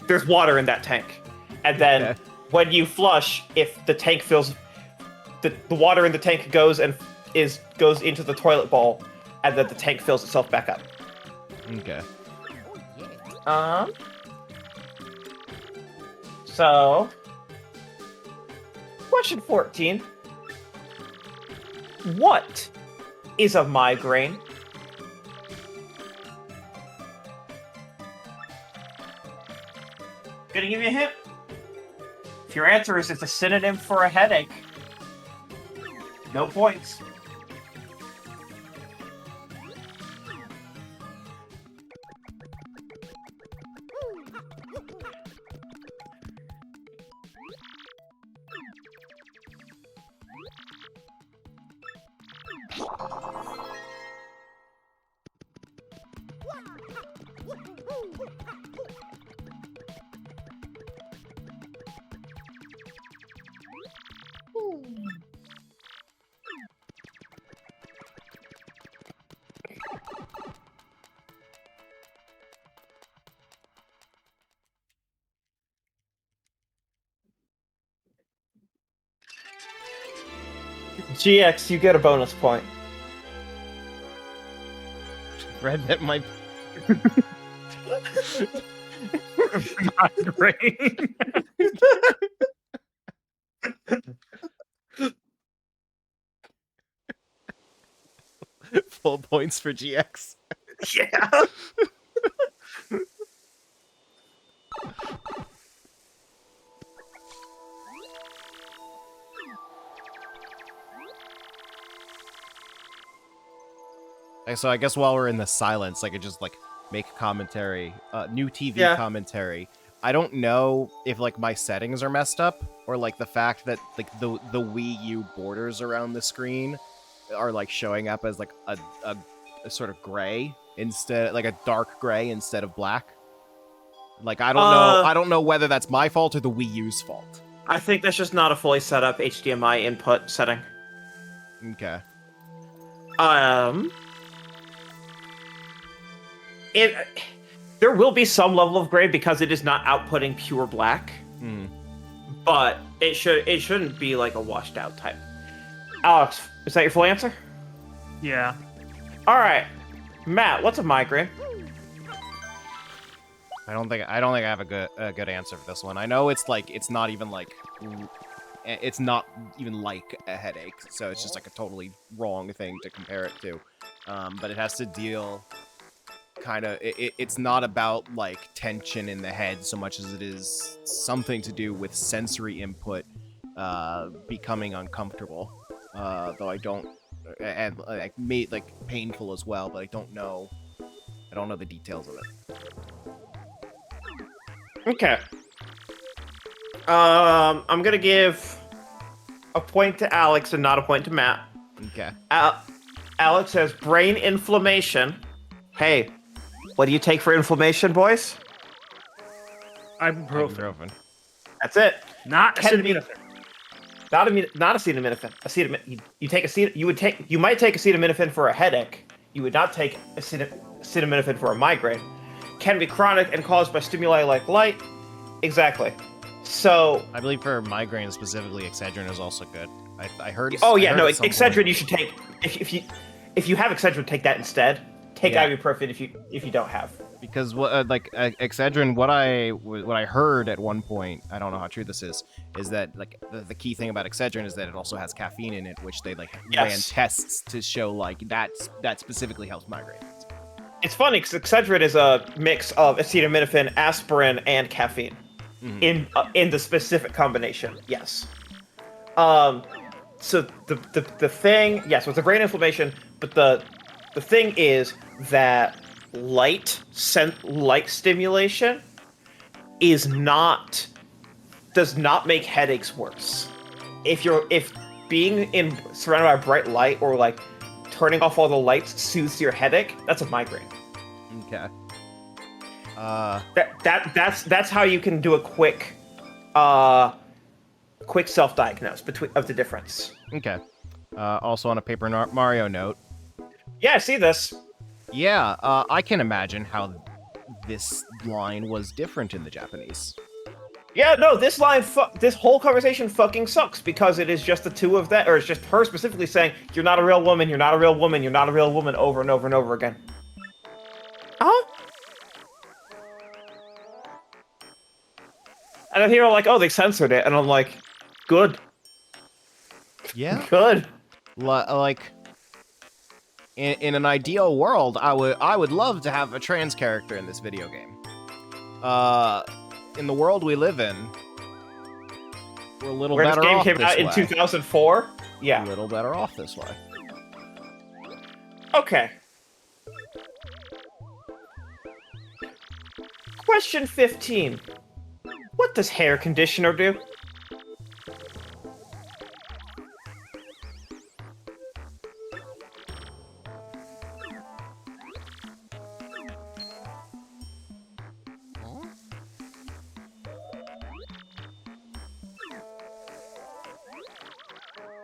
There's water in that tank. And then when you flush, if the tank fills, the water in the tank goes into the toilet bowl, and then the tank fills itself back up. Okay. So, question 14. What is a migraine? Gonna give you a hint. If your answer is it's a synonym for a headache, no points. GX, you get a bonus point. Red, that might. Not great. Full points for GX. Yeah. So I guess while we're in the silence, I could just like make commentary, new TV commentary. I don't know if like my settings are messed up or like the fact that like the Wii U borders around the screen are like showing up as like a sort of gray instead, like a dark gray instead of black. Like I don't know whether that's my fault or the Wii U's fault. I think that's just not a fully set up HDMI input setting. Okay. There will be some level of gray because it is not outputting pure black. But it shouldn't be like a washed out type. Alex, is that your full answer? Yeah. All right, Matt, what's a migraine? I don't think I have a good answer for this one. I know it's like it's not even like a headache, so it's just like a totally wrong thing to compare it to. But it has to deal kind of it's not about like tension in the head so much as it is something to do with sensory input becoming uncomfortable. Though I don't, and like painful as well, but I don't know the details of it. Okay. I'm gonna give a point to Alex and not a point to Matt. Okay. Alex says brain inflammation. Hey, what do you take for inflammation, boys? Ibuprofen. That's it. Not acetaminophen. Not acetaminophen. You might take acetaminophen for a headache. You would not take acetaminophen for a migraine. Can be chronic and caused by stimuli like light. Exactly. So I believe for migraine specifically, Excedrin is also good. I heard. Oh yeah, no, Excedrin you should take if you have Excedrin, take that instead. Take ibuprofen if you don't have. Because Excedrin, what I heard at one point, I don't know how true this is that like the key thing about Excedrin is that it also has caffeine in it, which they like ran tests to show like that specifically helps migraine. It's funny because Excedrin is a mix of acetaminophen, aspirin, and caffeine in the specific combination. Yes. So the thing, yes, with the brain inflammation, but the thing is that light stimulation does not make headaches worse. If being surrounded by bright light or like turning off all the lights soothes your headache, that's a migraine. Okay. That's how you can do a quick self-diagnose of the difference. Okay. Also on a Paper Mario note. Yeah, I see this. Yeah, I can imagine how this line was different in the Japanese. Yeah, no, this whole conversation fucking sucks because it is just the two of that, or it's just her specifically saying, "You're not a real woman. You're not a real woman. You're not a real woman," over and over and over again. And then people are like, "Oh, they censored it," and I'm like, "Good." Yeah. Good. Like, in an ideal world, I would love to have a trans character in this video game. In the world we live in, we're a little better off this way. This game came out in 2004? Yeah. A little better off this way. Okay. Question 15. What does hair conditioner do?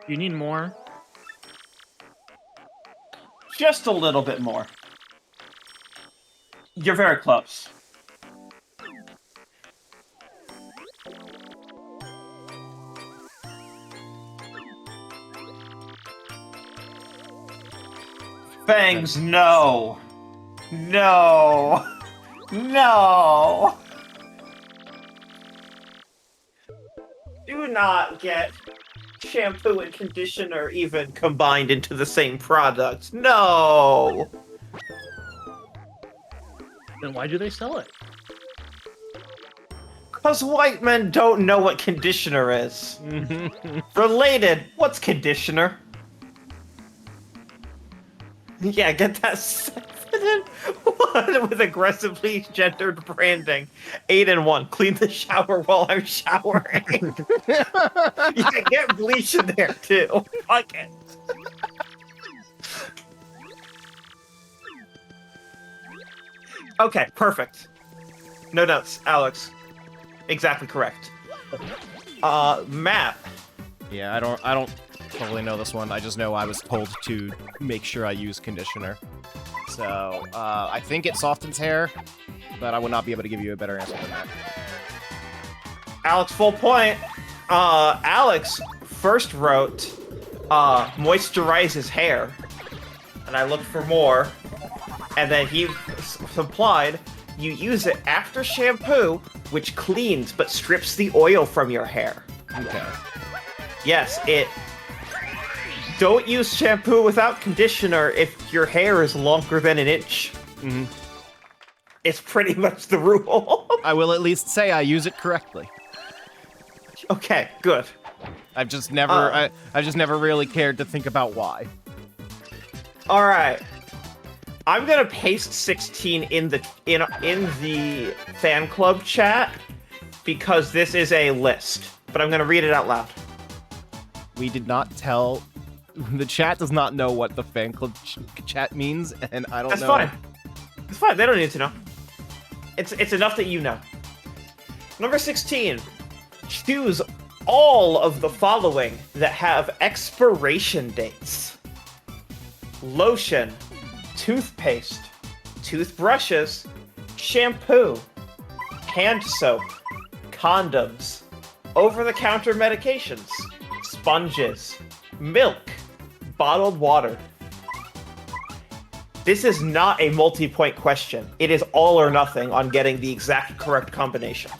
You need more? Just a little bit more. You're very close. Fangs, no. No. No. Do not get shampoo and conditioner even combined into the same product. No. Then why do they sell it? Because white men don't know what conditioner is. Related, what's conditioner? Yeah, get that 7-in-1 with aggressively gendered branding. 8-in-1, clean the shower while I'm showering. Yeah, get bleach in there too. Fuck it. Okay, perfect. No notes, Alex. Exactly correct. Matt. Yeah, I don't totally know this one. I just know I was told to make sure I use conditioner. So, I think it softens hair, but I would not be able to give you a better answer than that. Alex, full point. Alex first wrote, moisturizes hair. And I looked for more. And then he supplied, you use it after shampoo, which cleans but strips the oil from your hair. Okay. Yes, don't use shampoo without conditioner if your hair is longer than an inch. Mm-hmm. It's pretty much the rule. I will at least say I use it correctly. Okay, good. I've just never really cared to think about why. All right. I'm gonna paste 16 in the fan club chat because this is a list, but I'm gonna read it out loud. We did not tell. The chat does not know what the fan club chat means, and I don't know. That's fine. It's fine. They don't need to know. It's enough that you know. Number 16. Choose all of the following that have expiration dates: lotion, toothpaste, toothbrushes, shampoo, hand soap, condoms, over-the-counter medications, sponges, milk, bottled water. This is not a multi-point question. It is all or nothing on getting the exact correct combination.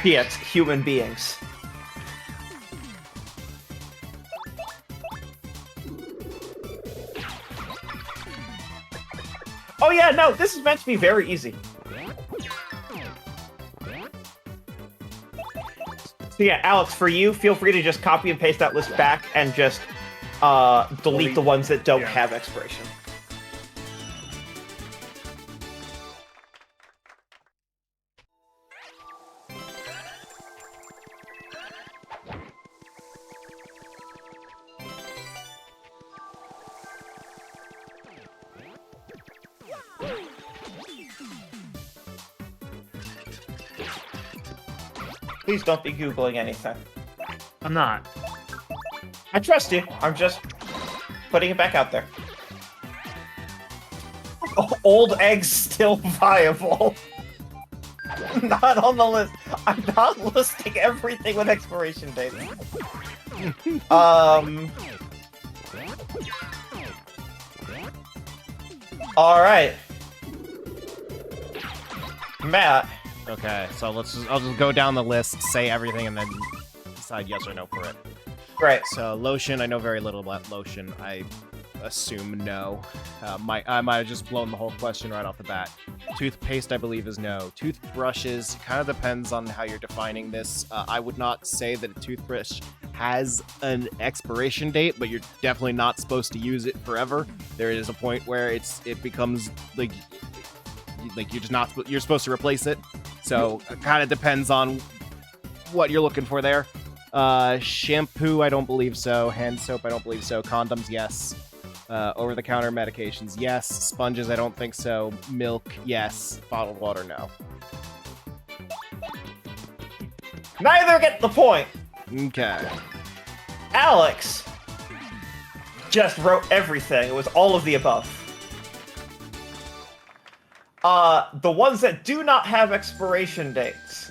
Yes, human beings. Oh yeah, no, this is meant to be very easy. So yeah, Alex, for you, feel free to just copy and paste that list back and just delete the ones that don't have expiration. Please don't be Googling anything. I'm not. I trust you. I'm just putting it back out there. Old eggs still viable. Not on the list. I'm not listing everything with expiration dates. Alright. Matt. Okay, so I'll just go down the list, say everything, and then decide yes or no for it. Right. So lotion, I know very little about lotion. I assume no. I might have just blown the whole question right off the bat. Toothpaste, I believe, is no. Toothbrushes, kind of depends on how you're defining this. I would not say that a toothbrush has an expiration date, but you're definitely not supposed to use it forever. There is a point where it becomes like you're supposed to replace it. So it kind of depends on what you're looking for there. Shampoo, I don't believe so. Hand soap, I don't believe so. Condoms, yes. Over-the-counter medications, yes. Sponges, I don't think so. Milk, yes. Bottled water, no. Neither get the point. Okay. Alex just wrote everything. It was all of the above. The ones that do not have expiration dates: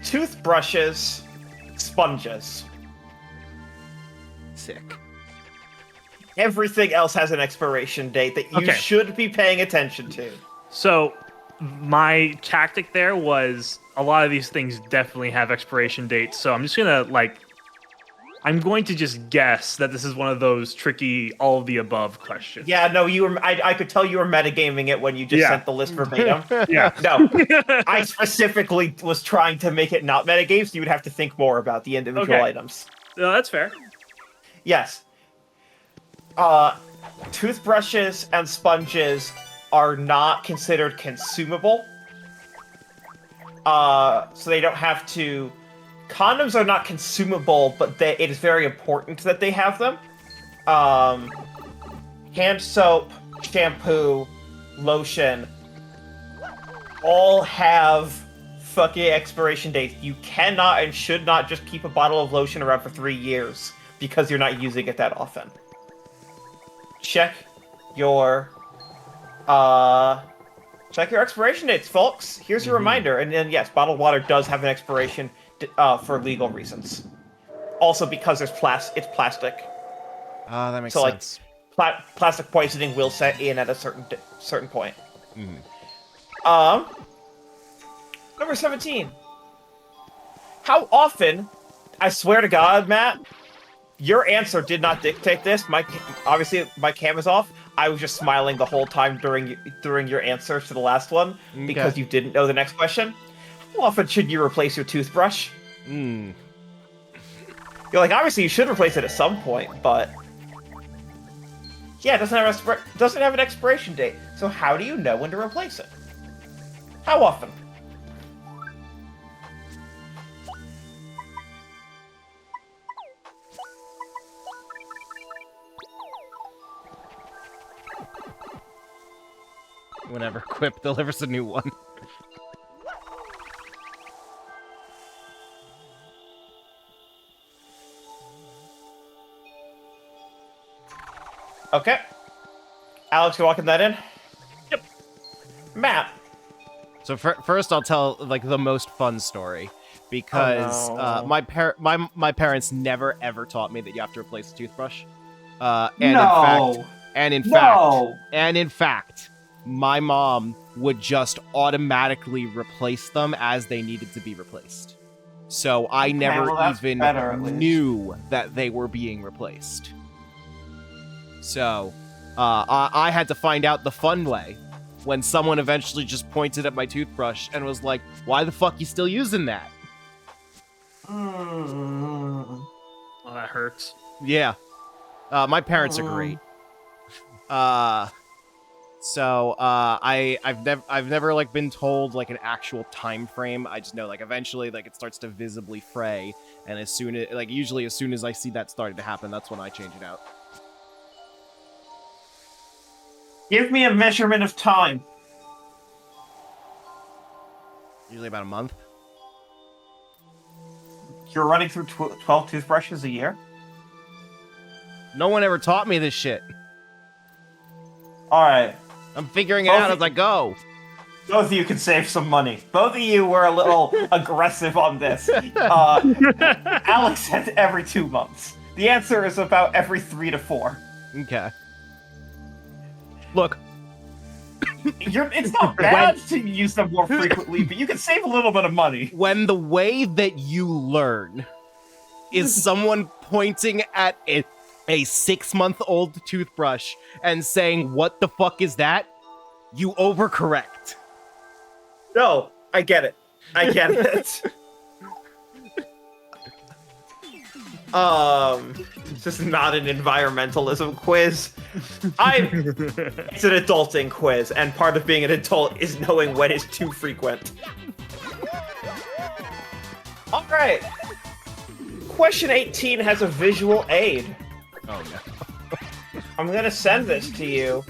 toothbrushes, sponges. tick. Everything else has an expiration date that you should be paying attention to. So, my tactic there was a lot of these things definitely have expiration dates. So I'm just gonna I'm going to just guess that this is one of those tricky all of the above questions. Yeah, no, you were. I could tell you were metagaming it when you just sent the list verbatim. Yeah. No, I specifically was trying to make it not metagame, so you would have to think more about the individual items. No, that's fair. Yes. Toothbrushes and sponges are not considered consumable. So they don't have to... Condoms are not consumable, but it is very important that they have them. Hand soap, shampoo, lotion, all have fucking expiration dates. You cannot and should not just keep a bottle of lotion around for 3 years because you're not using it that often. Check your expiration dates, folks. Here's your reminder. And then, yes, bottled water does have an expiration for legal reasons. Also because it's plastic. That makes sense. sense. Plastic poisoning will set in at a certain point. Number 17. How often, I swear to God, Matt, your answer did not dictate this. Obviously, my cam is off. I was just smiling the whole time during your answer to the last one because you didn't know the next question. How often should you replace your toothbrush? You're like, obviously you should replace it at some point, but yeah, it doesn't have an expiration date. So how do you know when to replace it? How often? Whenever Quip delivers a new one. Okay. Alex, you walking that in? Yep. Matt. So first, I'll tell like the most fun story because my parents never ever taught me that you have to replace the toothbrush. In fact, my mom would just automatically replace them as they needed to be replaced. So I never even knew that they were being replaced. So I had to find out the fun way when someone eventually just pointed at my toothbrush and was like, why the fuck you still using that? Oh, that hurts. Yeah. My parents are great. So I've never like been told like an actual time frame. I just know like eventually like it starts to visibly fray, and usually as soon as I see that starting to happen, that's when I change it out. Give me a measurement of time. Usually about a month. You're running through 12 toothbrushes a year? No one ever taught me this shit. Alright. I'm figuring it out as I go. Both of you can save some money. Both of you were a little aggressive on this. Alex said every 2 months. The answer is about every 3 to 4. Okay. Look. It's not bad to use them more frequently, but you can save a little bit of money. When the way that you learn is someone pointing at a 6-month-old toothbrush and saying, what the fuck is that? You overcorrect. No, I get it. I get it. This is not an environmentalism quiz. It's an adulting quiz, and part of being an adult is knowing when is too frequent. All right. Question 18 has a visual aid. Oh, no. I'm gonna send this to you.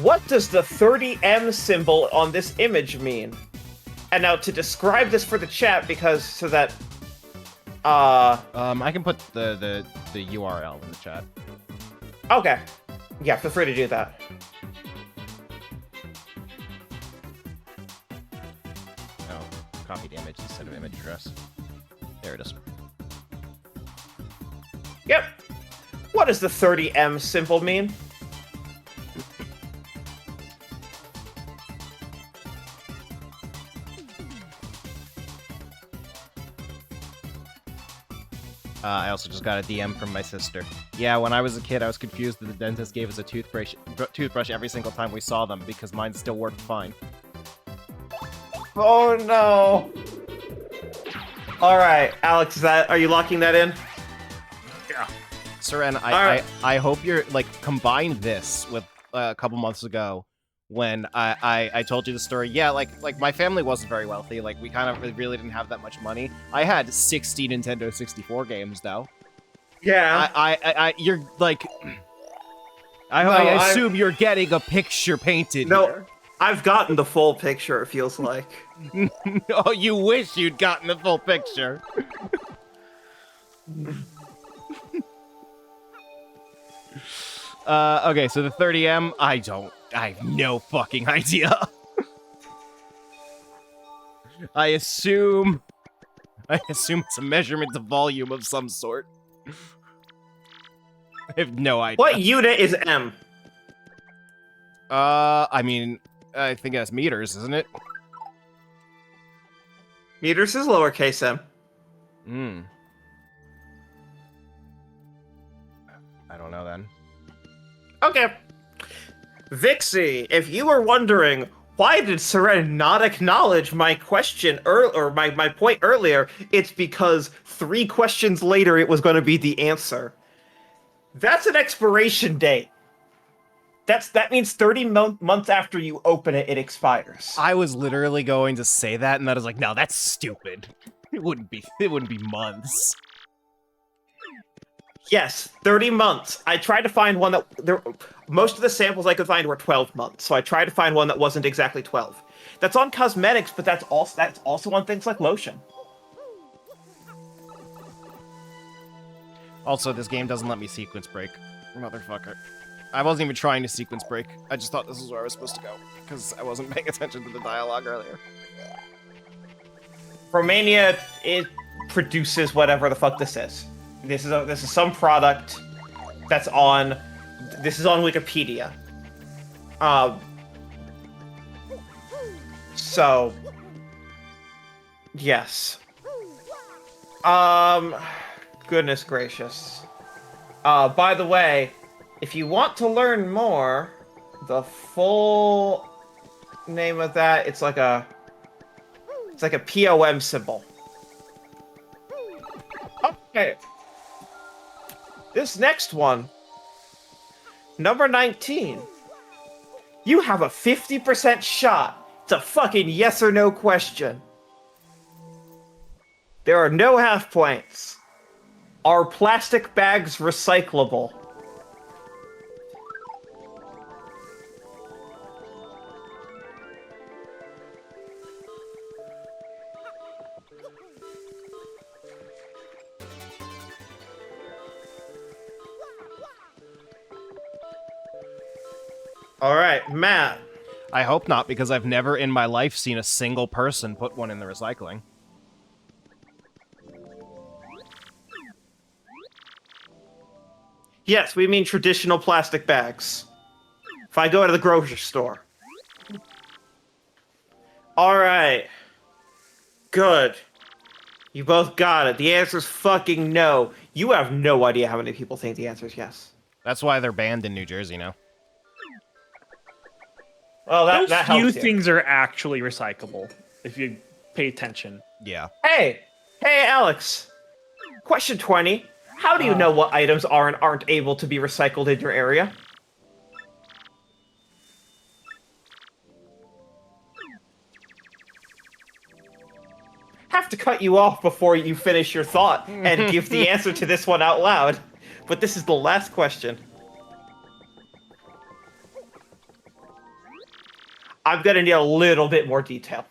What does the 30M symbol on this image mean? And now to describe this for the chat, I can put the URL in the chat. Okay. Yeah, feel free to do that. Copy the image instead of image address. There it is. Yep. What does the 30M symbol mean? I also just got a DM from my sister. Yeah, when I was a kid, I was confused that the dentist gave us a toothbrush every single time we saw them because mine still worked fine. Oh no. All right, Alex, are you locking that in? Yeah. Seren, I hope you're like combine this with a couple months ago when I told you the story. Yeah, like my family wasn't very wealthy. Like we kind of really didn't have that much money. I had 60 Nintendo 64 games though. Yeah. You're like. I assume you're getting a picture painted here. I've gotten the full picture, it feels like. Oh, you wish you'd gotten the full picture. Okay, so the 30M, I have no fucking idea. I assume it's a measurement of volume of some sort. I have no idea. What unit is M? I mean, I think that's meters, isn't it? Meters is lowercase m. I don't know then. Okay. Vixie, if you were wondering why did Seren not acknowledge my question or my point earlier, it's because 3 questions later it was going to be the answer. That's an expiration date. That means 30 months after you open it, it expires. I was literally going to say that, and that is like, no, that's stupid. It wouldn't be months. Yes, 30 months. I tried to find one that most of the samples I could find were 12 months, so I tried to find one that wasn't exactly 12. That's on cosmetics, but that's also on things like lotion. Also, this game doesn't let me sequence break. Motherfucker. I wasn't even trying to sequence break. I just thought this was where I was supposed to go, because I wasn't paying attention to the dialogue earlier. Romania, it produces whatever the fuck this is. This is some product that's on. This is on Wikipedia. So. Yes. Goodness gracious. By the way, if you want to learn more, the full name of that, it's like a POM symbol. Okay. This next one, number 19. You have a 50% shot. It's a fucking yes or no question. There are no half points. Are plastic bags recyclable? All right, Matt. I hope not, because I've never in my life seen a single person put one in the recycling. Yes, we mean traditional plastic bags. If I go to the grocery store. All right. Good. You both got it. The answer's fucking no. You have no idea how many people think the answer's yes. That's why they're banned in New Jersey now. Well, that Those helps few you. things are actually recyclable if you pay attention. Yeah. Hey, Alex. Question 20. How do you know what items are and aren't able to be recycled in your area? Have to cut you off before you finish your thought and give the answer to this one out loud. But this is the last question. I'm gonna need a little bit more detail.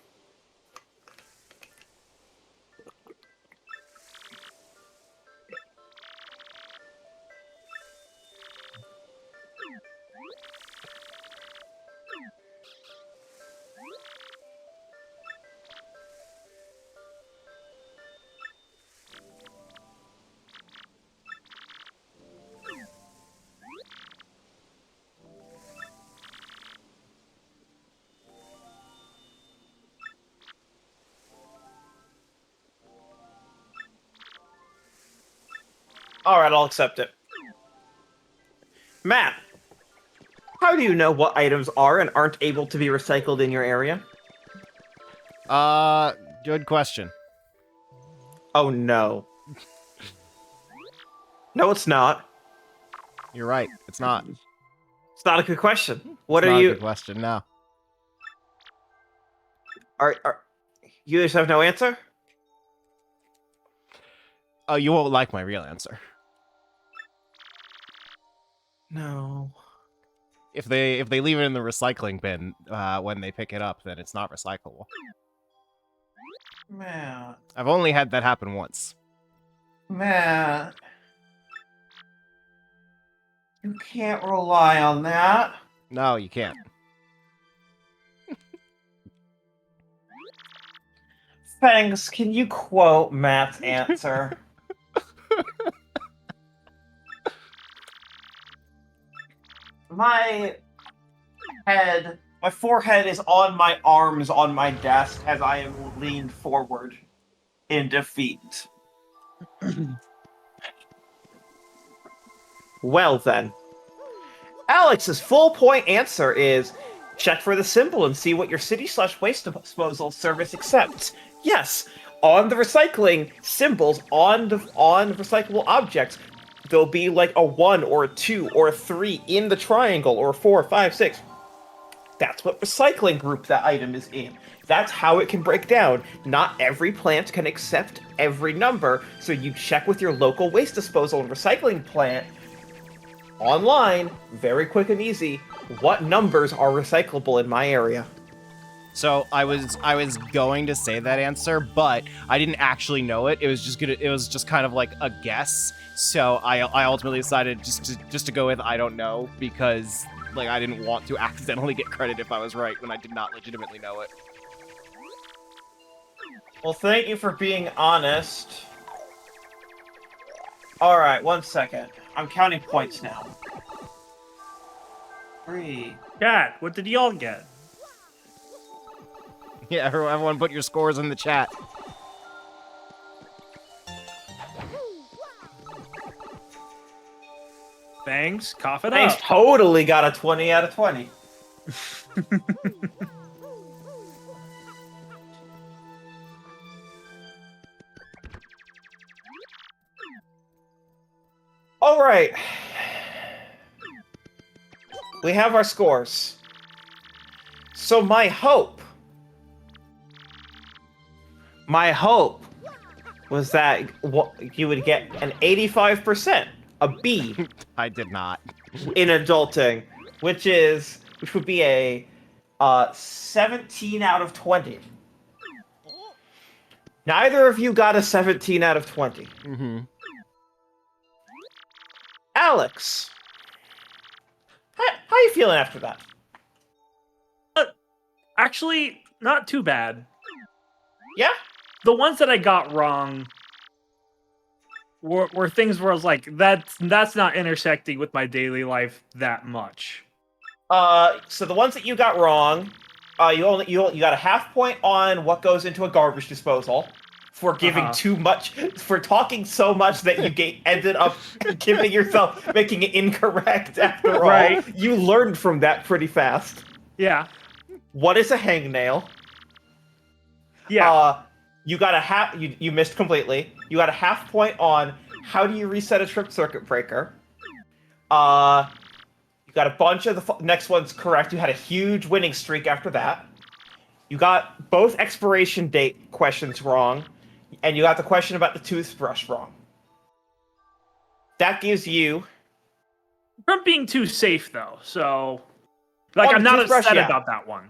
All right, I'll accept it. Matt, how do you know what items are and aren't able to be recycled in your area? Good question. Oh no. No, it's not. You're right. It's not. It's not a good question. What It's are not you? a good question. No. Are you just have no answer? Oh, you won't like my real answer. No. If they leave it in the recycling bin when they pick it up, then it's not recyclable. Matt. I've only had that happen once. Matt. You can't rely on that. No, you can't. Thanks. Can you quote Matt's answer? My forehead is on my arms on my desk as I am leaned forward in defeat. Well then. Alex's full point answer is check for the symbol and see what your city/waste disposal service accepts. Yes, on the recycling symbols on recyclable objects, there'll be like a 1 or a 2 or a 3 in the triangle, or 4, 5, 6. That's what recycling group that item is in. That's how it can break down. Not every plant can accept every number, so you check with your local waste disposal and recycling plant online, very quick and easy, what numbers are recyclable in my area. So I was going to say that answer, but I didn't actually know it. It was just kind of like a guess. So I ultimately decided just to go with I don't know, because like I didn't want to accidentally get credit if I was right when I did not legitimately know it. Well, thank you for being honest. Alright, 1 second. I'm counting points now. 3. Chat, what did y'all get? Yeah, everyone put your scores in the chat. Bangs, cough it Bangs up. totally got a 20 out of 20. All right. We have our scores. So my hope was that you would get an 85%, a B. I did not. In adulting, which would be a 17 out of 20. Neither of you got a 17 out of 20. Mm-hmm. Alex, how you feeling after that? Actually, not too bad. Yeah? The ones that I got wrong were things where I was like, that's not intersecting with my daily life that much. So the ones that you got wrong, you got a half point on what goes into a garbage disposal for giving too much, for talking so much that you ended up giving yourself, making it incorrect after all. Right. You learned from that pretty fast. Yeah. What is a hangnail? Yeah. You got a half. You missed completely. You got a half point on how do you reset a trip circuit breaker. You got a bunch of the next ones correct. You had a huge winning streak after that. You got both expiration date questions wrong, and you got the question about the toothbrush wrong. That gives you. From being too safe though, so like I'm not upset about that one.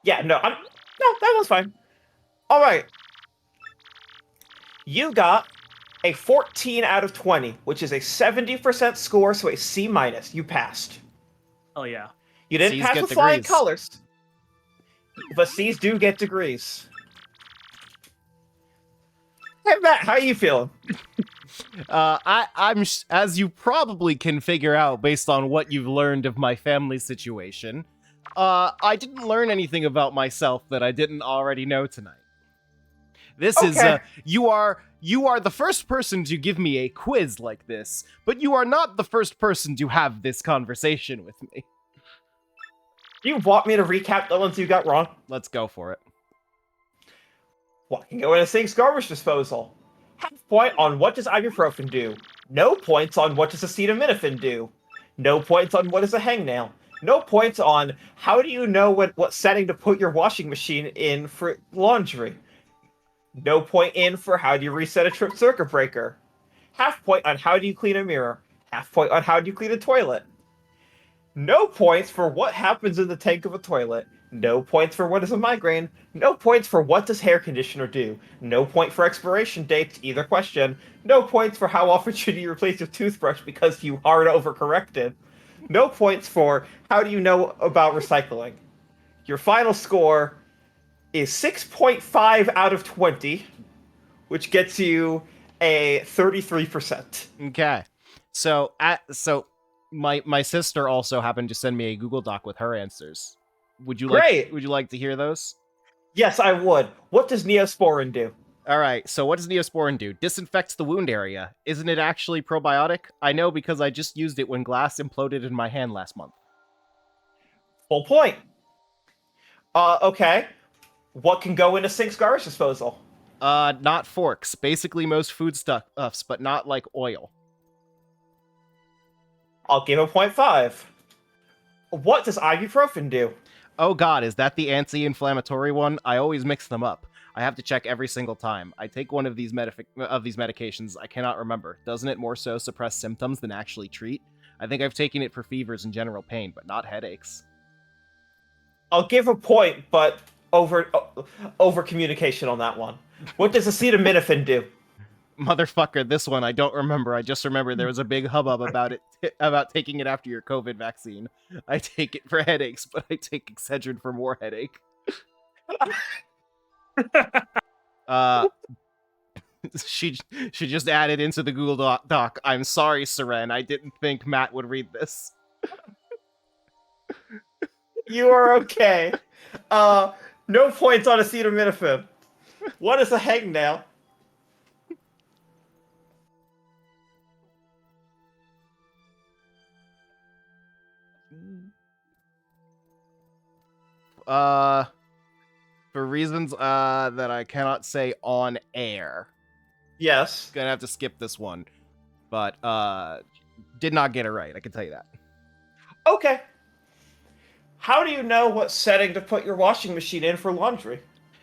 Yeah, no, that one's fine. All right. You got a 14 out of 20, which is a 70% score, so a C-. You passed. Oh yeah. You didn't C's pass get with flying degrees. colors, but C's do get degrees. Hey Matt, how are you feeling? I'm as you probably can figure out based on what you've learned of my family situation. I didn't learn anything about myself that I didn't already know tonight. This is Okay. You are the first person to give me a quiz like this, but you are not the first person to have this conversation with me. You want me to recap the ones you got wrong? Let's go for it. What can go in a sink's garbage disposal? Half point on what does ibuprofen do? No points on what does acetaminophen do? No points on what is a hangnail? No points on how do you know what setting to put your washing machine in for laundry? No point in for how do you reset a trip circuit breaker? Half point on how do you clean a mirror? Half point on how do you clean a toilet? No points for what happens in the tank of a toilet. No points for what is a migraine. No points for what does hair conditioner do. No point for expiration dates, either question. No points for how often should you replace your toothbrush because you hard overcorrected. No points for how do you know about recycling. Your final score is 6.5 out of 20, which gets you a 33%. Okay. So my sister also happened to send me a Google Doc with her answers. Would you like to hear those? Yes, I would. What does Neosporin do? All right, so what does Neosporin do? Disinfects the wound area. Isn't it actually probiotic? I know because I just used it when glass imploded in my hand last month. Full point. Okay. What can go in a sink's garbage disposal? Not forks. Basically most foodstuffs, but not like oil. I'll give a 0.5. What does ibuprofen do? Oh god, is that the anti-inflammatory one? I always mix them up. I have to check every single time. I take one of these medications. I cannot remember. Doesn't it more so suppress symptoms than actually treat? I think I've taken it for fevers and general pain, but not headaches. I'll give a point, but over communication on that one. What does acetaminophen do? Motherfucker, this one I don't remember. I just remember there was a big hubbub about it, about taking it after your COVID vaccine. I take it for headaches, but I take Excedrin for more headache. She just added into the Google Doc. I'm sorry, Seren. I didn't think Matt would read this. You are okay. No points on acetaminophen. What is a hangnail? For reasons that I cannot say on air. Yes. Gonna have to skip this one. But did not get it right, I can tell you that. Okay. How do you know what setting to put your washing machine in for laundry?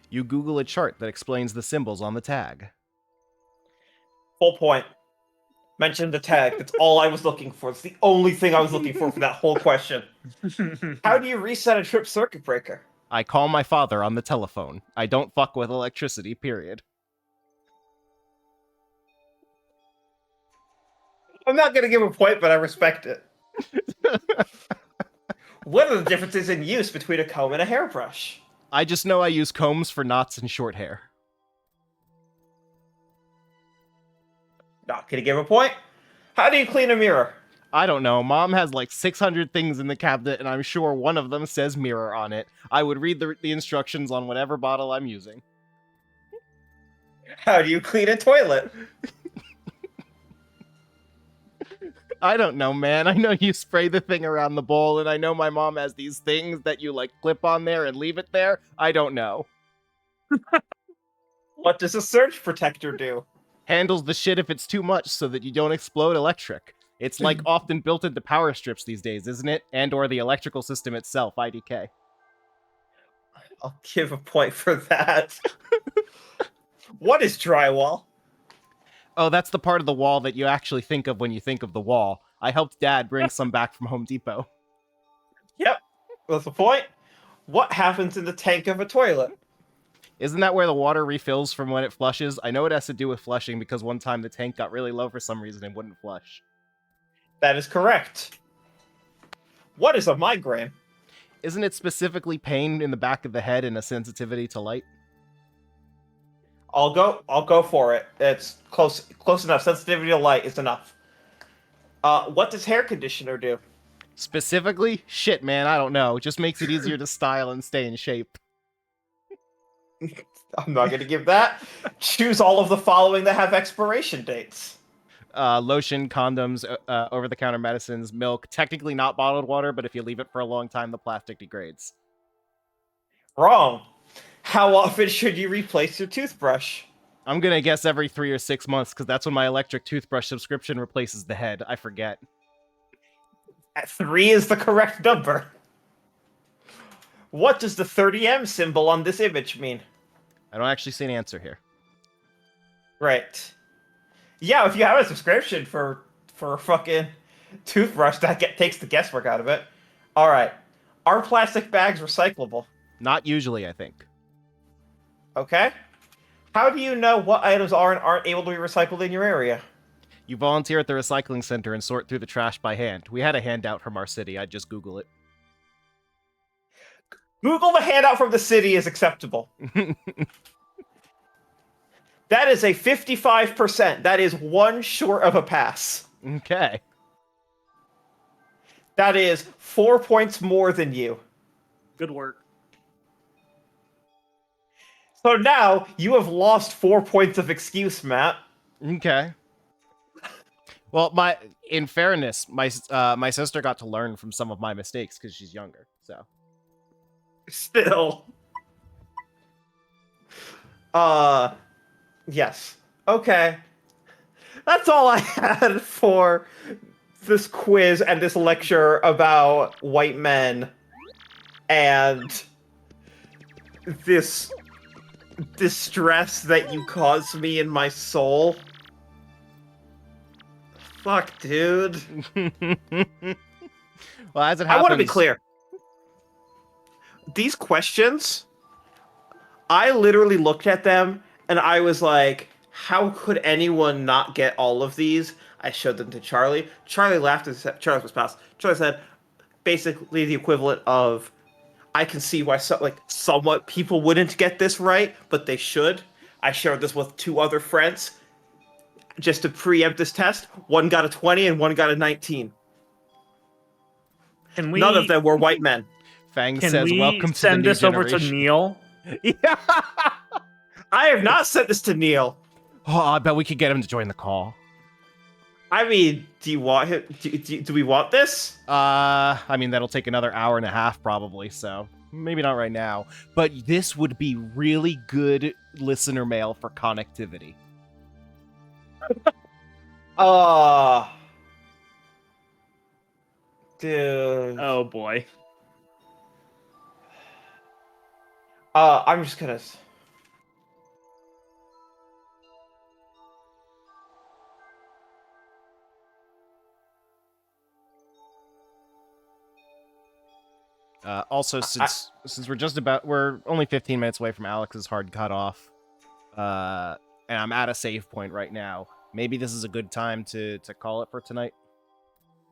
You Google a chart that explains the symbols on the tag. Full point. Mention the tag. That's all I was looking for. It's the only thing I was looking for that whole question. How do you reset a trip circuit breaker? I call my father on the telephone. I don't fuck with electricity, period. I'm not going to give a point, but I respect it. What are the differences in use between a comb and a hairbrush? I just know I use combs for knots and short hair. Not going to give a point. How do you clean a mirror? I don't know. Mom has like 600 things in the cabinet, and I'm sure one of them says mirror on it. I would read the instructions on whatever bottle I'm using. How do you clean a toilet? I don't know, man. I know you spray the thing around the bowl, and I know my mom has these things that you, like, clip on there and leave it there. I don't know. What does a surge protector do? Handles the shit if it's too much so that you don't explode electric. It's, like, often built into power strips these days, isn't it? And or the electrical system itself, IDK. I'll give a point for that. What is drywall? Oh, that's the part of the wall that you actually think of when you think of the wall. I helped Dad bring some back from Home Depot. Yep, that's the point. What happens in the tank of a toilet? Isn't that where the water refills from when it flushes? I know it has to do with flushing because one time the tank got really low for some reason and wouldn't flush. That is correct. What is a migraine? Isn't it specifically pain in the back of the head and a sensitivity to light? I'll go for it. It's close enough. Sensitivity to light is enough. What does hair conditioner do? Specifically? Shit, man, I don't know. It just makes it easier to style and stay in shape. I'm not going to give that. Choose all of the following that have expiration dates. Lotion, condoms, over-the-counter medicines, milk. Technically not bottled water, but if you leave it for a long time, the plastic degrades. Wrong. How often should you replace your toothbrush? I'm gonna guess every 3 or 6 months, because that's when my electric toothbrush subscription replaces the head. I forget. 3 is the correct number. What does the 30M symbol on this image mean? I don't actually see an answer here. Right. Yeah, if you have a subscription for a fucking toothbrush, that takes the guesswork out of it. All right. Are plastic bags recyclable? Not usually, I think. Okay. How do you know what items are and aren't able to be recycled in your area? You volunteer at the recycling center and sort through the trash by hand. We had a handout from our city. I'd just Google it. Google the handout from the city is acceptable. That is a 55%. That is 1 short of a pass. Okay. That is 4 points more than you. Good work. So now you have lost 4 points of excuse, Matt. Okay. Well, in fairness, my sister got to learn from some of my mistakes because she's younger. So. Still. Yes. Okay. That's all I had for this quiz and this lecture about white men and this distress that you caused me in my soul. Fuck, dude. Well, as it happens, I want to be clear. These questions, I literally looked at them and I was like, how could anyone not get all of these? I showed them to Charlie. Charlie laughed and said, Charlie was passed. Charlie said, basically the equivalent of, I can see why somewhat people wouldn't get this right, but they should. I shared this with 2 other friends just to preempt this test. One got a 20 and one got a 19. None of them were white men. Fang Can says, we welcome to the send new this over generation. to Neil? Yeah. I have not sent this to Neil. Oh, I bet we could get him to join the call. I mean, do you want him? Do we want this? I mean, that'll take another hour and a half probably, so maybe not right now. But this would be really good listener mail for connectivity. Dude. Oh boy. I'm just gonna. Also, since we're only 15 minutes away from Alex's hard cutoff, and I'm at a save point right now, maybe this is a good time to call it for tonight.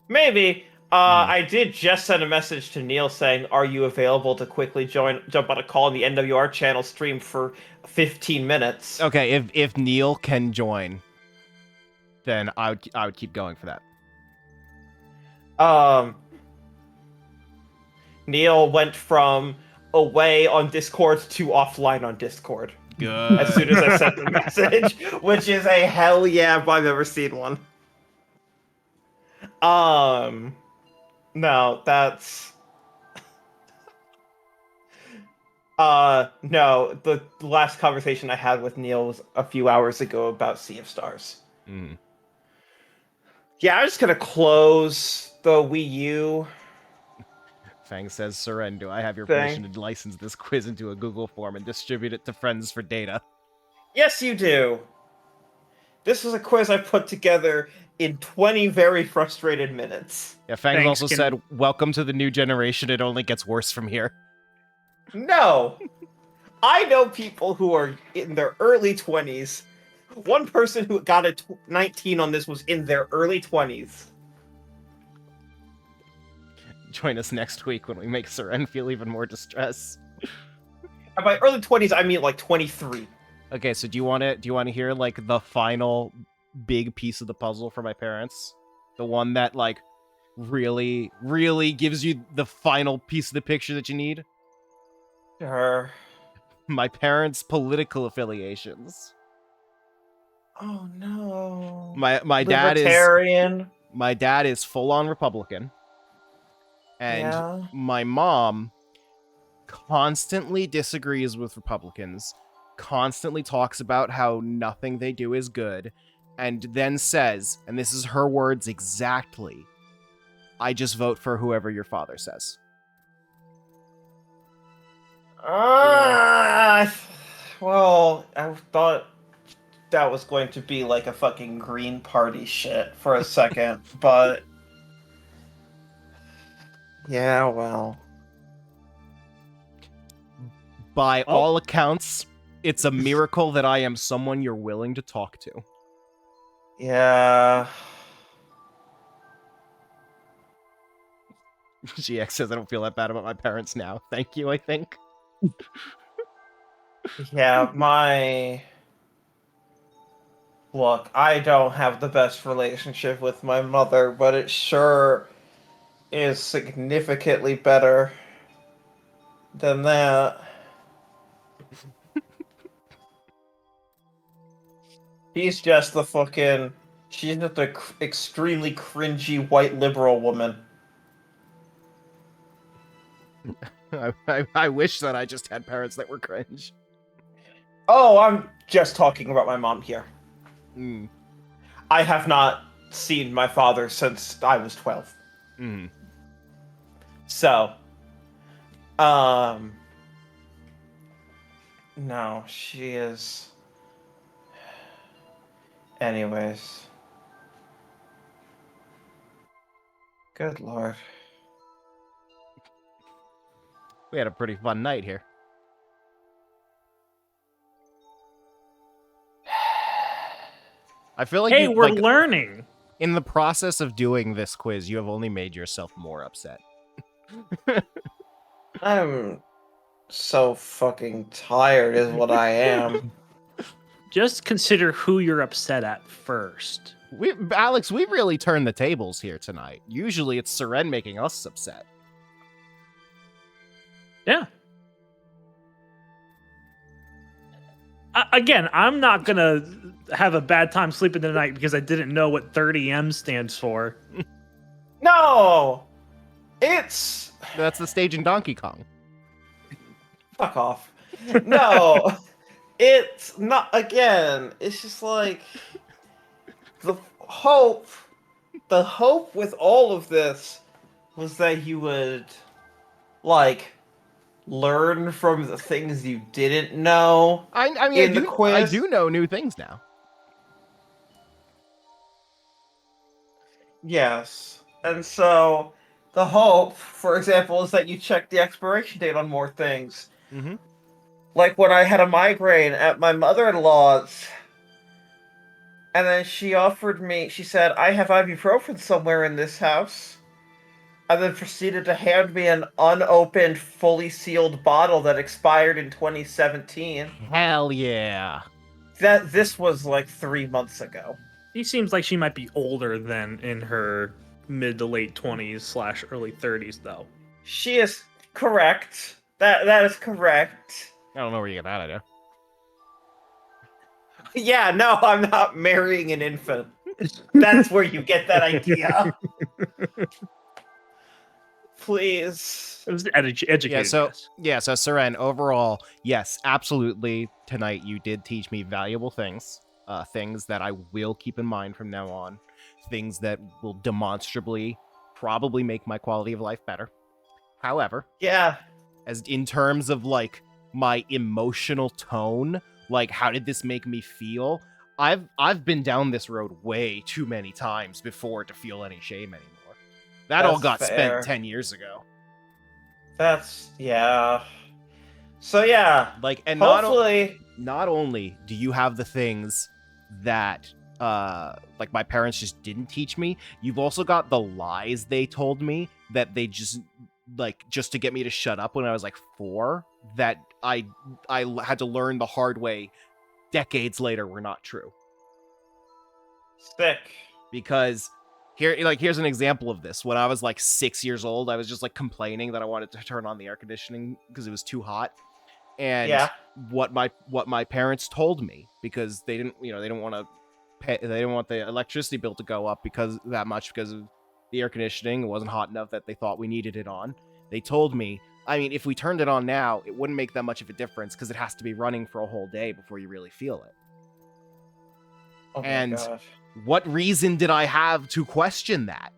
Maybe. I did just send a message to Neil saying, "Are you available to quickly jump on a call in the NWR channel stream for 15 minutes?" Okay, if Neil can join, then I would keep going for that. Neil went from away on Discord to offline on Discord. Good. As soon as I sent the message, which is a hell yeah if I've ever seen one. No, that's... no, the last conversation I had with Neil was a few hours ago about Sea of Stars. Mm. Yeah, I'm just gonna close the Wii U. Fang says, Seren, do I have your permission to license this quiz into a Google form and distribute it to friends for data? Yes, you do. This was a quiz I put together in 20 very frustrated minutes. Yeah, Fang also said, welcome to the new generation, it only gets worse from here. No! I know people who are in their early 20s. One person who got a 19 on this was in their early 20s. Join us next week when we make Seren feel even more distressed. And by early 20s, I mean like 23. Okay, so do you want to hear like the final big piece of the puzzle for my parents? The one that like really, really gives you the final piece of the picture that you need? Sure. My parents' political affiliations. Oh no. My dad is full on Republican. And Yeah. my mom constantly disagrees with Republicans, constantly talks about how nothing they do is good, and then says, and this is her words exactly, I just vote for whoever your father says. Well, I thought that was going to be like a fucking Green Party shit for a second, but yeah, well. By all accounts, it's a miracle that I am someone you're willing to talk to. Yeah. GX says I don't feel that bad about my parents now. Thank you, I think. Yeah, Look, I don't have the best relationship with my mother, but it sure is significantly better than that. She's just an extremely cringy white liberal woman. I wish that I just had parents that were cringe. Oh, I'm just talking about my mom here. Mm. I have not seen my father since I was 12. Mm. So, no, she is. Anyways. Good lord. We had a pretty fun night here. I feel like hey, we're learning. In the process of doing this quiz, you have only made yourself more upset. I'm so fucking tired is what I am. Just consider who you're upset at first. Alex, we've really turned the tables here tonight. Usually it's Seren making us upset. Yeah. Again, I'm not going to have a bad time sleeping tonight because I didn't know what 30M stands for. No! That's the stage in Donkey Kong. Fuck off. No! It's not, again, it's just like, the hope with all of this was that you would, like, learn from the things you didn't know. I mean, I do know new things now. Yes. And so, the hope, for example, is that you check the expiration date on more things. Mm-hmm. Like when I had a migraine at my mother-in-law's, and then she said, I have ibuprofen somewhere in this house, and then proceeded to hand me an unopened, fully sealed bottle that expired in 2017. Hell yeah. This was like 3 months ago. She seems like she might be older than in her mid to late 20s / early 30s, though. She is correct. That is correct. I don't know where you get that idea. Yeah, no, I'm not marrying an infant. That's where you get that idea. Please. It was educated. Yeah, so Seren, overall, yes, absolutely. Tonight you did teach me valuable things. Things that I will keep in mind from now on. Things that will demonstrably probably make my quality of life better. However, yeah, as in terms of like my emotional tone, like how did this make me feel? I've been down this road way too many times before to feel any shame anymore. That all got spent 10 years ago. Yeah. So yeah, like, and hopefully not only do you have the things that like my parents just didn't teach me, you've also got the lies they told me that they just to get me to shut up when I was like 4, that I had to learn the hard way decades later were not true. Sick. Because here's an example of this. When I was like 6 years old, I was just like complaining that I wanted to turn on the air conditioning because it was too hot. and what my parents told me, because they didn't want to pay, they didn't want the electricity bill to go up because of the air conditioning. It wasn't hot enough that they thought we needed it on. They told me, I mean, if we turned it on now, it wouldn't make that much of a difference because it has to be running for a whole day before you really feel it. Oh my And gosh. what reason did I have to question that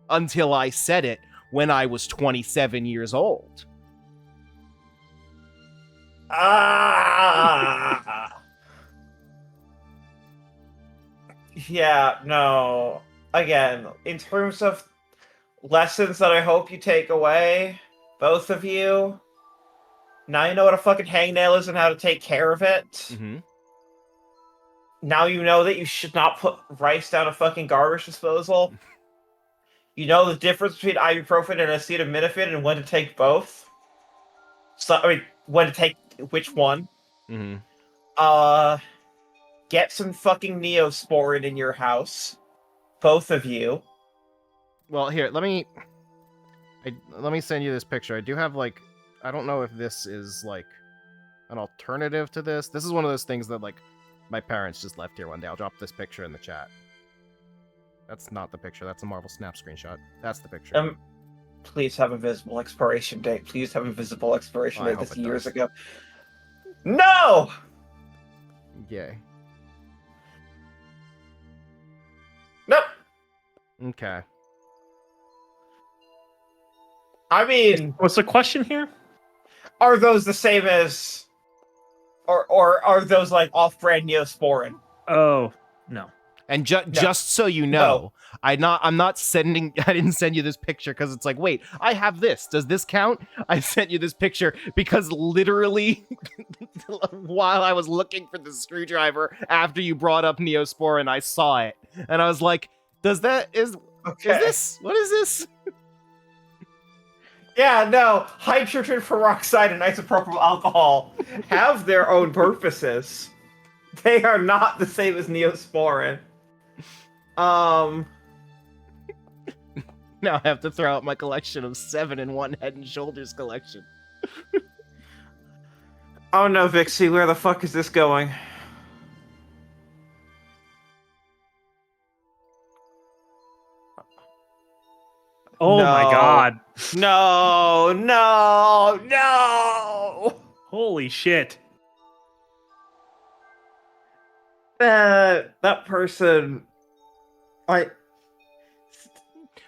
until I said it when I was 27 years old? Yeah, no. Again, in terms of lessons that I hope you take away, both of you, now you know what a fucking hangnail is and how to take care of it. Mm-hmm. Now you know that you should not put rice down a fucking garbage disposal. You know the difference between ibuprofen and acetaminophen and when to take both. So, I mean, when to take which one. Mm-hmm. Get some fucking Neosporin in your house. Both of you. Well, here, let me send you this picture. I do have, like, I don't know if this is, like, an alternative to this. This is one of those things that, like, my parents just left here one day. I'll drop this picture in the chat. That's not the picture. That's a Marvel Snap screenshot. That's the picture. Please have a visible expiration date. Please have a visible expiration date. This years does. ago. No! Yay. Nope. Okay. I mean, what's the question here? Are those the same as, or are those like off-brand Neosporin? Oh, no. And just so you know, I didn't send you this picture because it's like, wait, I have this. Does this count? I sent you this picture because literally while I was looking for the screwdriver after you brought up Neosporin, I saw it. And I was like, is this, what is this? Yeah, no, hydrogen peroxide and isopropyl alcohol have their own purposes. They are not the same as Neosporin. Now I have to throw out my collection of 7 in one Head and Shoulders collection. Oh no, Vixie, where the fuck is this going? Oh my god. No, no, no! Holy shit. That person...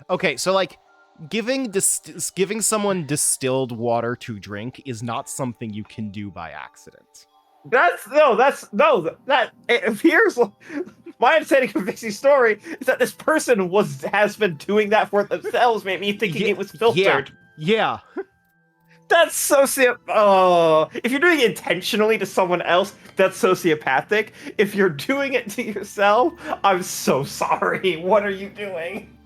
Okay, so like giving someone distilled water to drink is not something you can do by accident. It appears my understanding of Vixie's story is that this person has been doing that for themselves, made me thinking it was filtered. Yeah. That's Oh, if you're doing it intentionally to someone else, that's sociopathic. If you're doing it to yourself, I'm so sorry. What are you doing?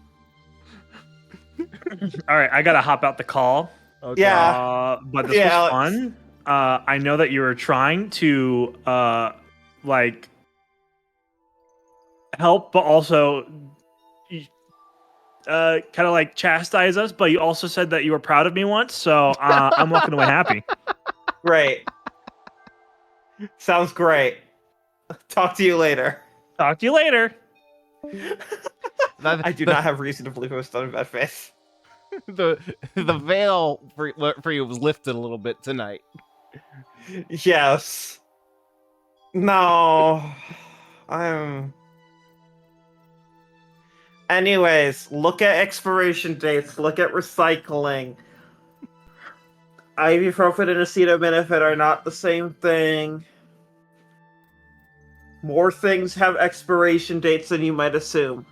All right, I gotta hop out the call. Okay. Yeah. But this was fun. I know that you were trying to like help, but also kind of like chastise us. But you also said that you were proud of me once, so I'm walking away happy. Great. Sounds great. Talk to you later. Talk to you later. I do not have reason to believe I was done in bad faith. The veil for you was lifted a little bit tonight. Yes. No. Anyways, look at expiration dates. Look at recycling. Ibuprofen and acetaminophen are not the same thing. More things have expiration dates than you might assume.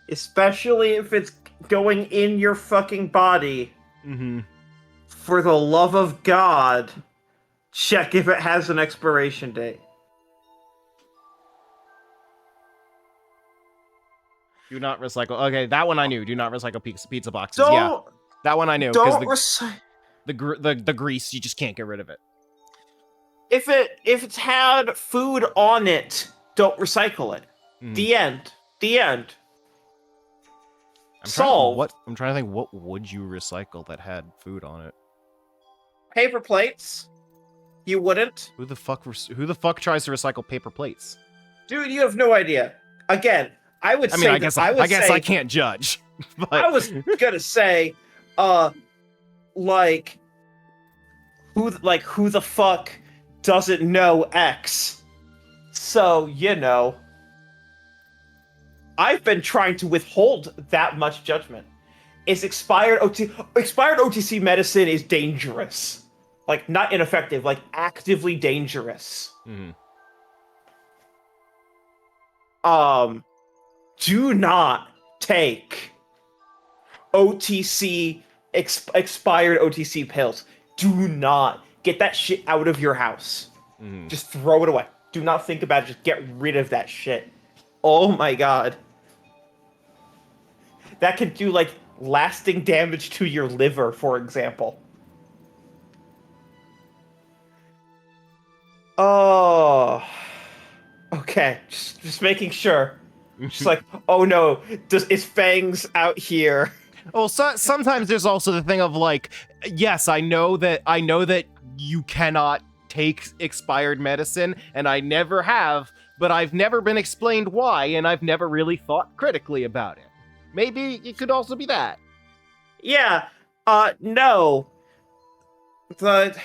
Especially if it's going in your fucking body. Mm-hmm. For the love of God, check if it has an expiration date. Do not recycle. Okay, that one I knew. Do not recycle pizza boxes. Yeah, that one I knew. Don't recycle. The grease, you just can't get rid of it. If it's had food on it, don't recycle it. The end. I'm trying to think, what would you recycle that had food on it? paper plates. You wouldn't. Who the fuck tries to recycle paper plates? Dude, you have no idea. Again, I would say. I guess I can't judge. But... I was gonna say, like, who the fuck doesn't know X? So, you know, I've been trying to withhold that much judgment. Expired OTC medicine is dangerous. Like, not ineffective, like actively dangerous. Do not take expired OTC pills. Do not get that shit out of your house. Just throw it away. Do not think about it. Just get rid of that shit. Oh my god. That could do, like, lasting damage to your liver, for example. Oh. Okay, just making sure. Just like, oh no, is Fangs out here? Well, sometimes there's also the thing of like, yes, I know that you cannot take expired medicine, and I never have, but I've never been explained why, and I've never really thought critically about it. Maybe it could also be that. Yeah, no. But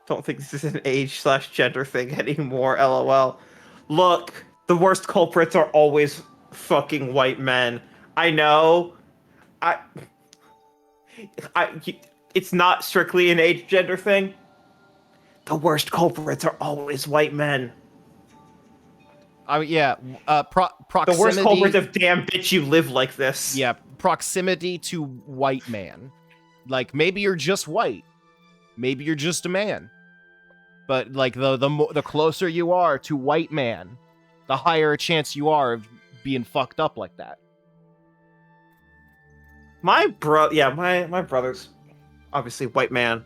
don't think this is an age/gender thing anymore, lol. Look, the worst culprits are always fucking white men. I know. It's not strictly an age/gender thing. The worst culprits are always white men. Yeah, proximity... The worst culprit of damn bitch you live like this. Yeah, proximity to white man. Like, maybe you're just white. Maybe you're just a man. But, like, the closer you are to white man, the higher a chance you are of being fucked up like that. My brother's obviously white man.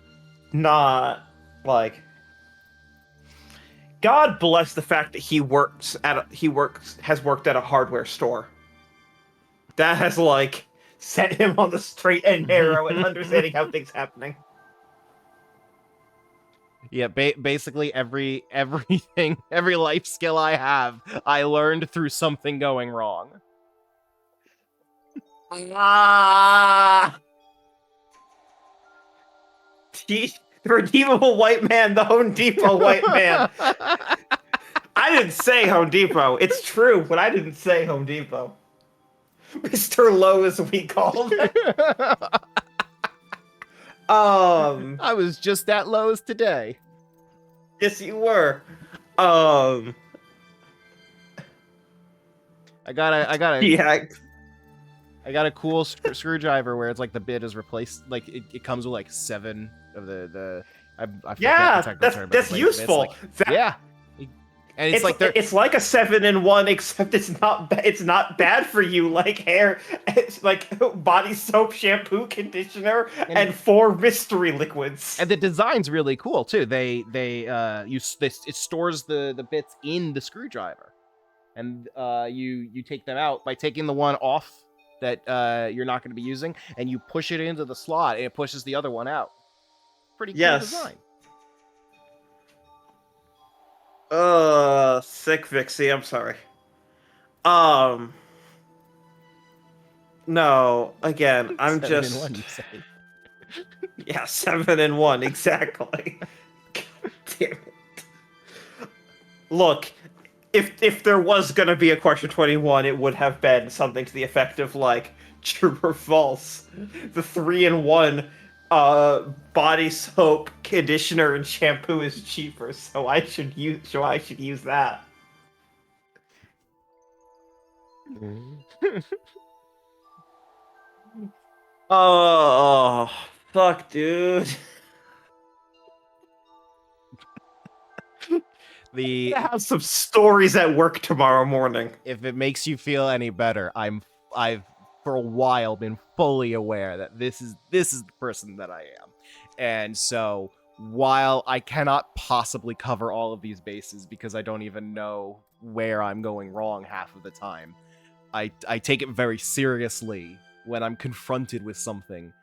Not, like... God bless the fact that he has worked at a hardware store. That has, like, set him on the straight and narrow and understanding how things happening. Yeah, basically every life skill I have, I learned through something going wrong. The redeemable white man, the Home Depot white man. I didn't say Home Depot. It's true, but I didn't say Home Depot. Mr. Lowe, as we call him. I was just at Lowe's today. Yes, you were. I got a cool screwdriver where it's like the bit is replaced. Like it comes with like 7 of the. I forget yeah, the technical term, but that's like, useful. Like, yeah, and it's like it's like a 7-in-1, except it's not bad for you. Like hair, it's like body soap, shampoo, conditioner, and 4 mystery liquids. And the design's really cool too. It stores the bits in the screwdriver, and you take them out by taking the one off that you're not going to be using, and you push it into the slot, and it pushes the other one out. Pretty cool design. Sick Vixie, I'm sorry. No, again, I'm 7-in-1, you say. Yeah, 7-in-1, exactly. God damn it. Look, if there was gonna be a question 21, it would have been something to the effect of, like, true or false. The 3-in-1 body soap, conditioner, and shampoo is cheaper, so I should use that. Oh, fuck, dude. I have some stories at work tomorrow morning. If it makes you feel any better, I've for a while been fully aware that this is the person that I am. And so while I cannot possibly cover all of these bases because I don't even know where I'm going wrong half of the time, I take it very seriously when I'm confronted with something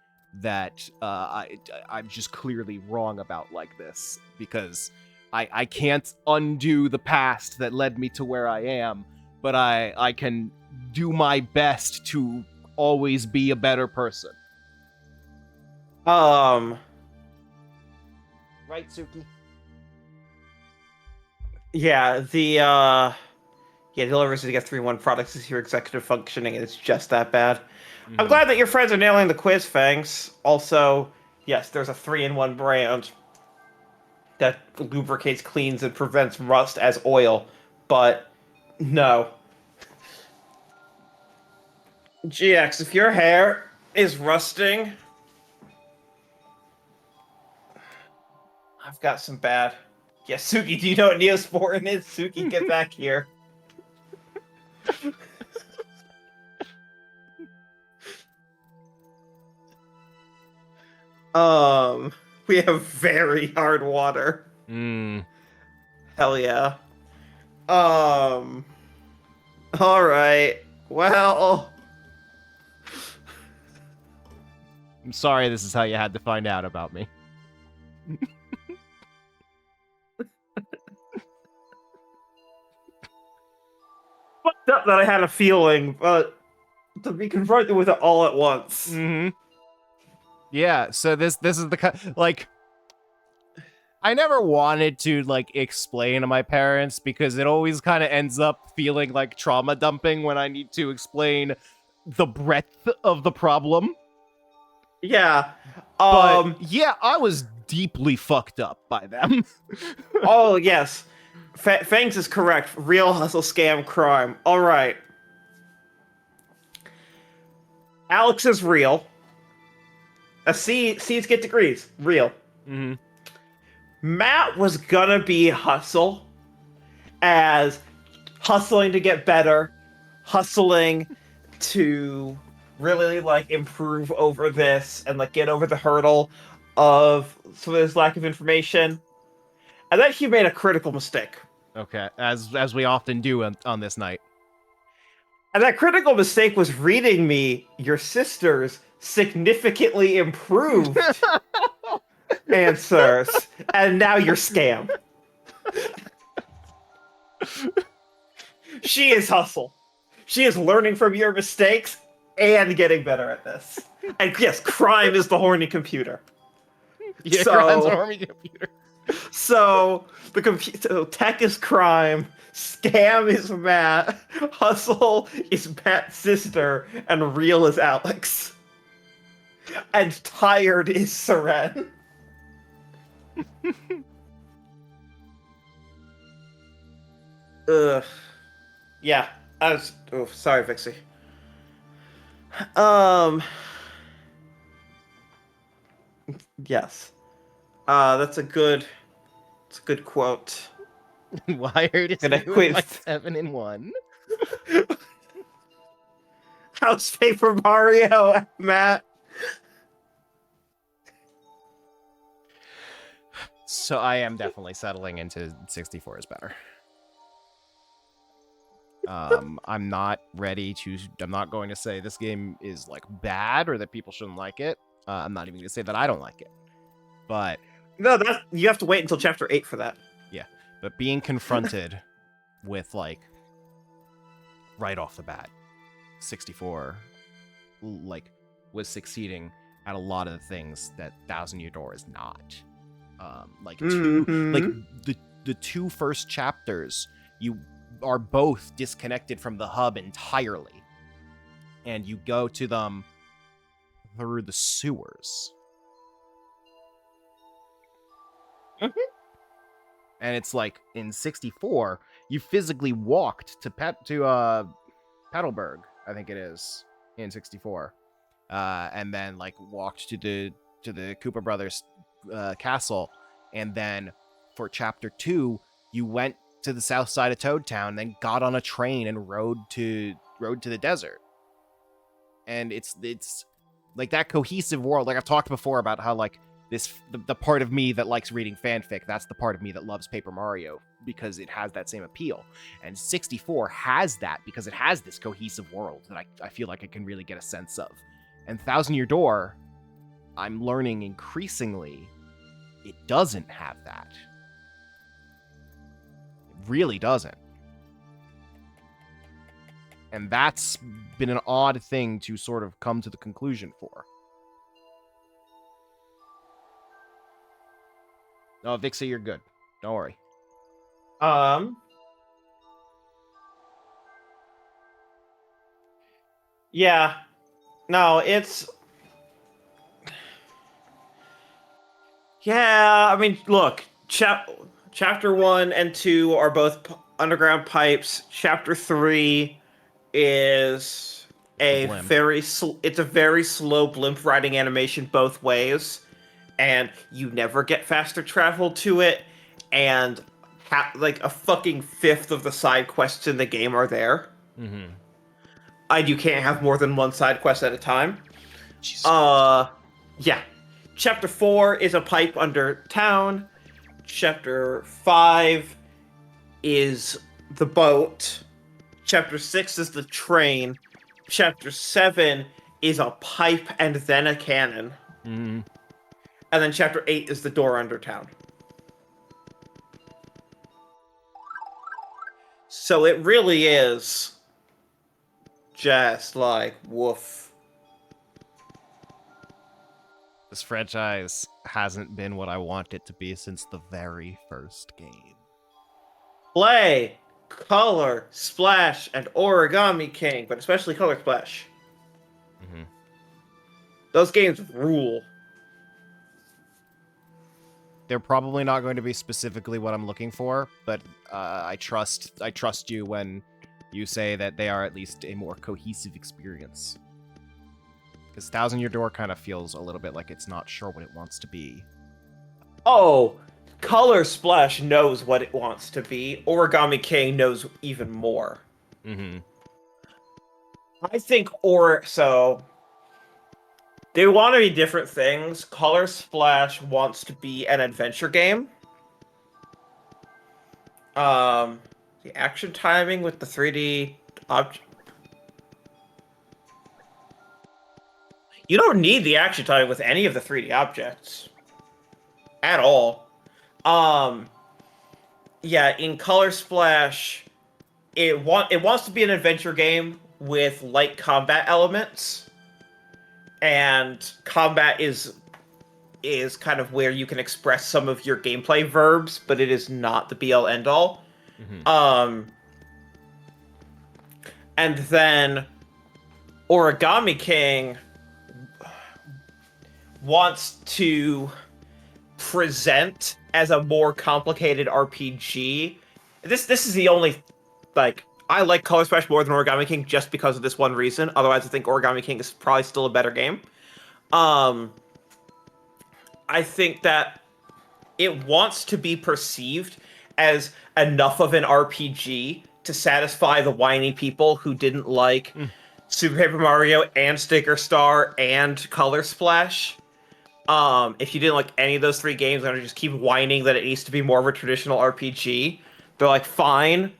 that I'm just clearly wrong about like this, because I can't undo the past that led me to where I am, but I can do my best to always be a better person. Right, Suki? Yeah, the University gets 3-1 products is your executive functioning, and it's just that bad. I'm glad that your friends are nailing the quiz, Fangs. Also, yes, there's a 3-in-1 brand that lubricates, cleans, and prevents rust as oil, but no. GX, if your hair is rusting, I've got some bad. Yeah, Suki, do you know what Neosporin is? Suki, get back here. We have very hard water. Hell yeah. Alright. Well. I'm sorry this is how you had to find out about me. Fucked up that I had a feeling, but to be confronted with it all at once. Yeah, so this is the like, I never wanted to like explain to my parents, because it always kind of ends up feeling like trauma dumping when I need to explain the breadth of the problem. Yeah. But yeah, I was deeply fucked up by them. Oh, yes. Fangs is correct. Real hustle, scam, crime. All right. Alex is real. C's get degrees. Real. Matt was gonna be hustle, as hustling to get better, hustling to really like improve over this and like get over the hurdle of some of this lack of information. And then he made a critical mistake. Okay, as we often do on this night. And that critical mistake was reading me your sister's significantly improved answers, and now you're scam. She is hustle. She is learning from your mistakes and getting better at this. And yes, crime is the horny computer. Yeah, crime's the horny computer. So the tech is crime, scam is Matt, hustle is Matt's sister, and real is Alex. And tired is Seren. Ugh. Yeah, I was. Oh, sorry, Vixie. Yes. That's a good quote. Wired is doing like 7-in-1. House Paper Mario, Matt. So I am definitely settling into 64 is better. I'm not ready to. I'm not going to say this game is like bad or that people shouldn't like it. I'm not even going to say that I don't like it. But no, you have to wait until chapter 8 for that. Yeah, but being confronted with like right off the bat, 64 like was succeeding at a lot of the things that Thousand Year Door is not. Like the two first chapters, you are both disconnected from the hub entirely, and you go to them through the sewers. And it's like in 64, you physically walked to Petalburg, I think it is, in 64, and then like walked to the Cooper Brothers castle, and then for chapter 2, you went to the south side of Toad Town, then got on a train and rode to the desert. And it's like that cohesive world. Like I've talked before about how like the part of me that likes reading fanfic, that's the part of me that loves Paper Mario, because it has that same appeal. And 64 has that because it has this cohesive world that I feel like I can really get a sense of. And Thousand Year Door I'm learning increasingly it doesn't have that. It really doesn't. And that's been an odd thing to sort of come to the conclusion for. Oh, Vixie, you're good. Don't worry. Yeah. No, it's... Yeah, I mean, look, chapter 1 and 2 are both underground pipes. Chapter 3 is it's a very slow blimp riding animation both ways, and you never get faster travel to it, and like a fucking fifth of the side quests in the game are there. Mm-hmm. And you can't have more than one side quest at a time. Jesus. Yeah. Chapter 4 is a pipe under town. Chapter 5 is the boat. Chapter 6 is the train. Chapter 7 is a pipe and then a cannon. Mm-hmm. And then chapter 8 is the door under town. So it really is just like woof. This franchise hasn't been what I want it to be since the very first game. Play Color Splash and Origami King, but especially Color Splash. Mm-hmm. Those games rule. They're probably not going to be specifically what I'm looking for, but I trust you when you say that they are at least a more cohesive experience. Because Thousand Year Door kind of feels a little bit like it's not sure what it wants to be. Oh, Color Splash knows what it wants to be. Origami King knows even more. Mm-hmm. I think so they want to be different things. Color Splash wants to be an adventure game. The action timing with the 3D object. You don't need the action timing with any of the 3D objects. At all. Yeah, in Color Splash, it wants to be an adventure game with light combat elements. And combat is kind of where you can express some of your gameplay verbs, but it is not the be-all end-all. Mm-hmm. And then Origami King wants to present as a more complicated RPG. This is the only, like, I like Color Splash more than Origami King just because of this one reason. Otherwise, I think Origami King is probably still a better game. I think that it wants to be perceived as enough of an RPG to satisfy the whiny people who didn't like Super Paper Mario and Sticker Star and Color Splash. If you didn't like any of those three games and just keep whining that it needs to be more of a traditional RPG, they're like, fine,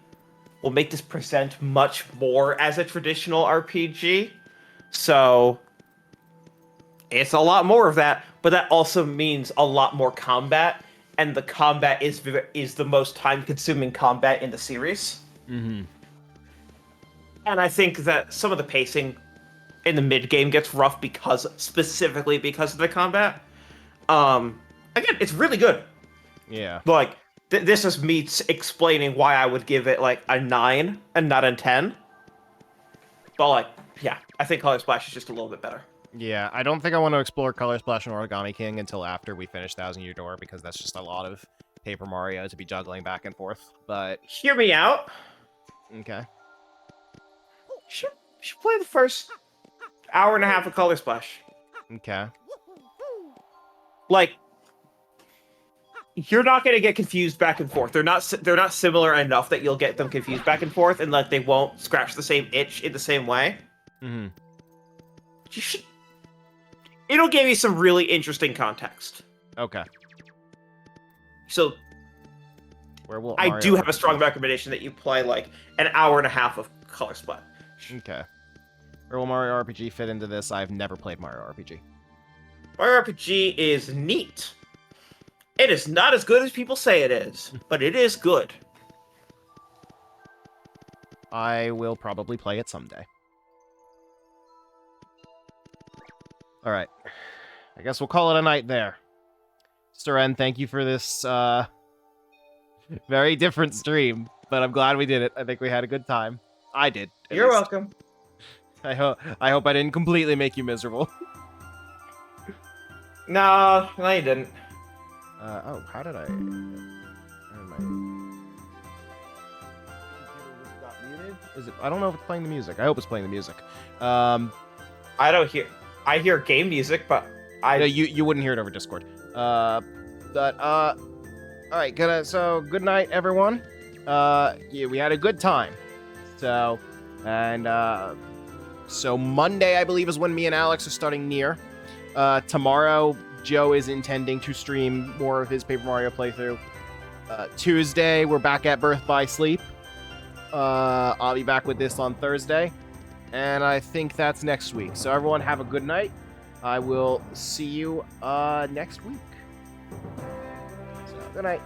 we'll make this present much more as a traditional RPG. So it's a lot more of that, but that also means a lot more combat, and the combat is the most time-consuming combat in the series. Mm-hmm. And I think that some of the pacing in the mid-game gets rough specifically because of the combat. Again, it's really good. Yeah. Like, this is me explaining why I would give it, like, a 9 and not a 10. But, like, yeah, I think Color Splash is just a little bit better. Yeah, I don't think I want to explore Color Splash and Origami King until after we finish Thousand Year Door, because that's just a lot of Paper Mario to be juggling back and forth, but... Hear me out. Okay. Should play the first hour and a half of Color Splash. Okay. Like, you're not going to get confused back and forth. They're not similar enough that you'll get them confused back and forth, and like they won't scratch the same itch in the same way. Mm-hmm. It'll give you some really interesting context. Okay. So, I do have a strong recommendation that you play like an hour and a half of Color Splash. Okay. Where will Mario RPG fit into this? I've never played Mario RPG. Mario RPG is neat. It is not as good as people say it is, but it is good. I will probably play it someday. All right. I guess we'll call it a night there. Seren, thank you for this very different stream, but I'm glad we did it. I think we had a good time. I did. You're welcome. I hope I didn't completely make you miserable. No, you didn't. Oh, how did I? Is it? I don't know if it's playing the music. I hope it's playing the music. I don't hear. I hear game music, but No, you wouldn't hear it over Discord. All right, good night, everyone. Yeah, we had a good time. So Monday, I believe, is when me and Alex are starting Nier. Tomorrow, Joe is intending to stream more of his Paper Mario playthrough. Tuesday, we're back at Birth by Sleep. I'll be back with this on Thursday. And I think that's next week. So everyone have a good night. I will see you next week. So, good night.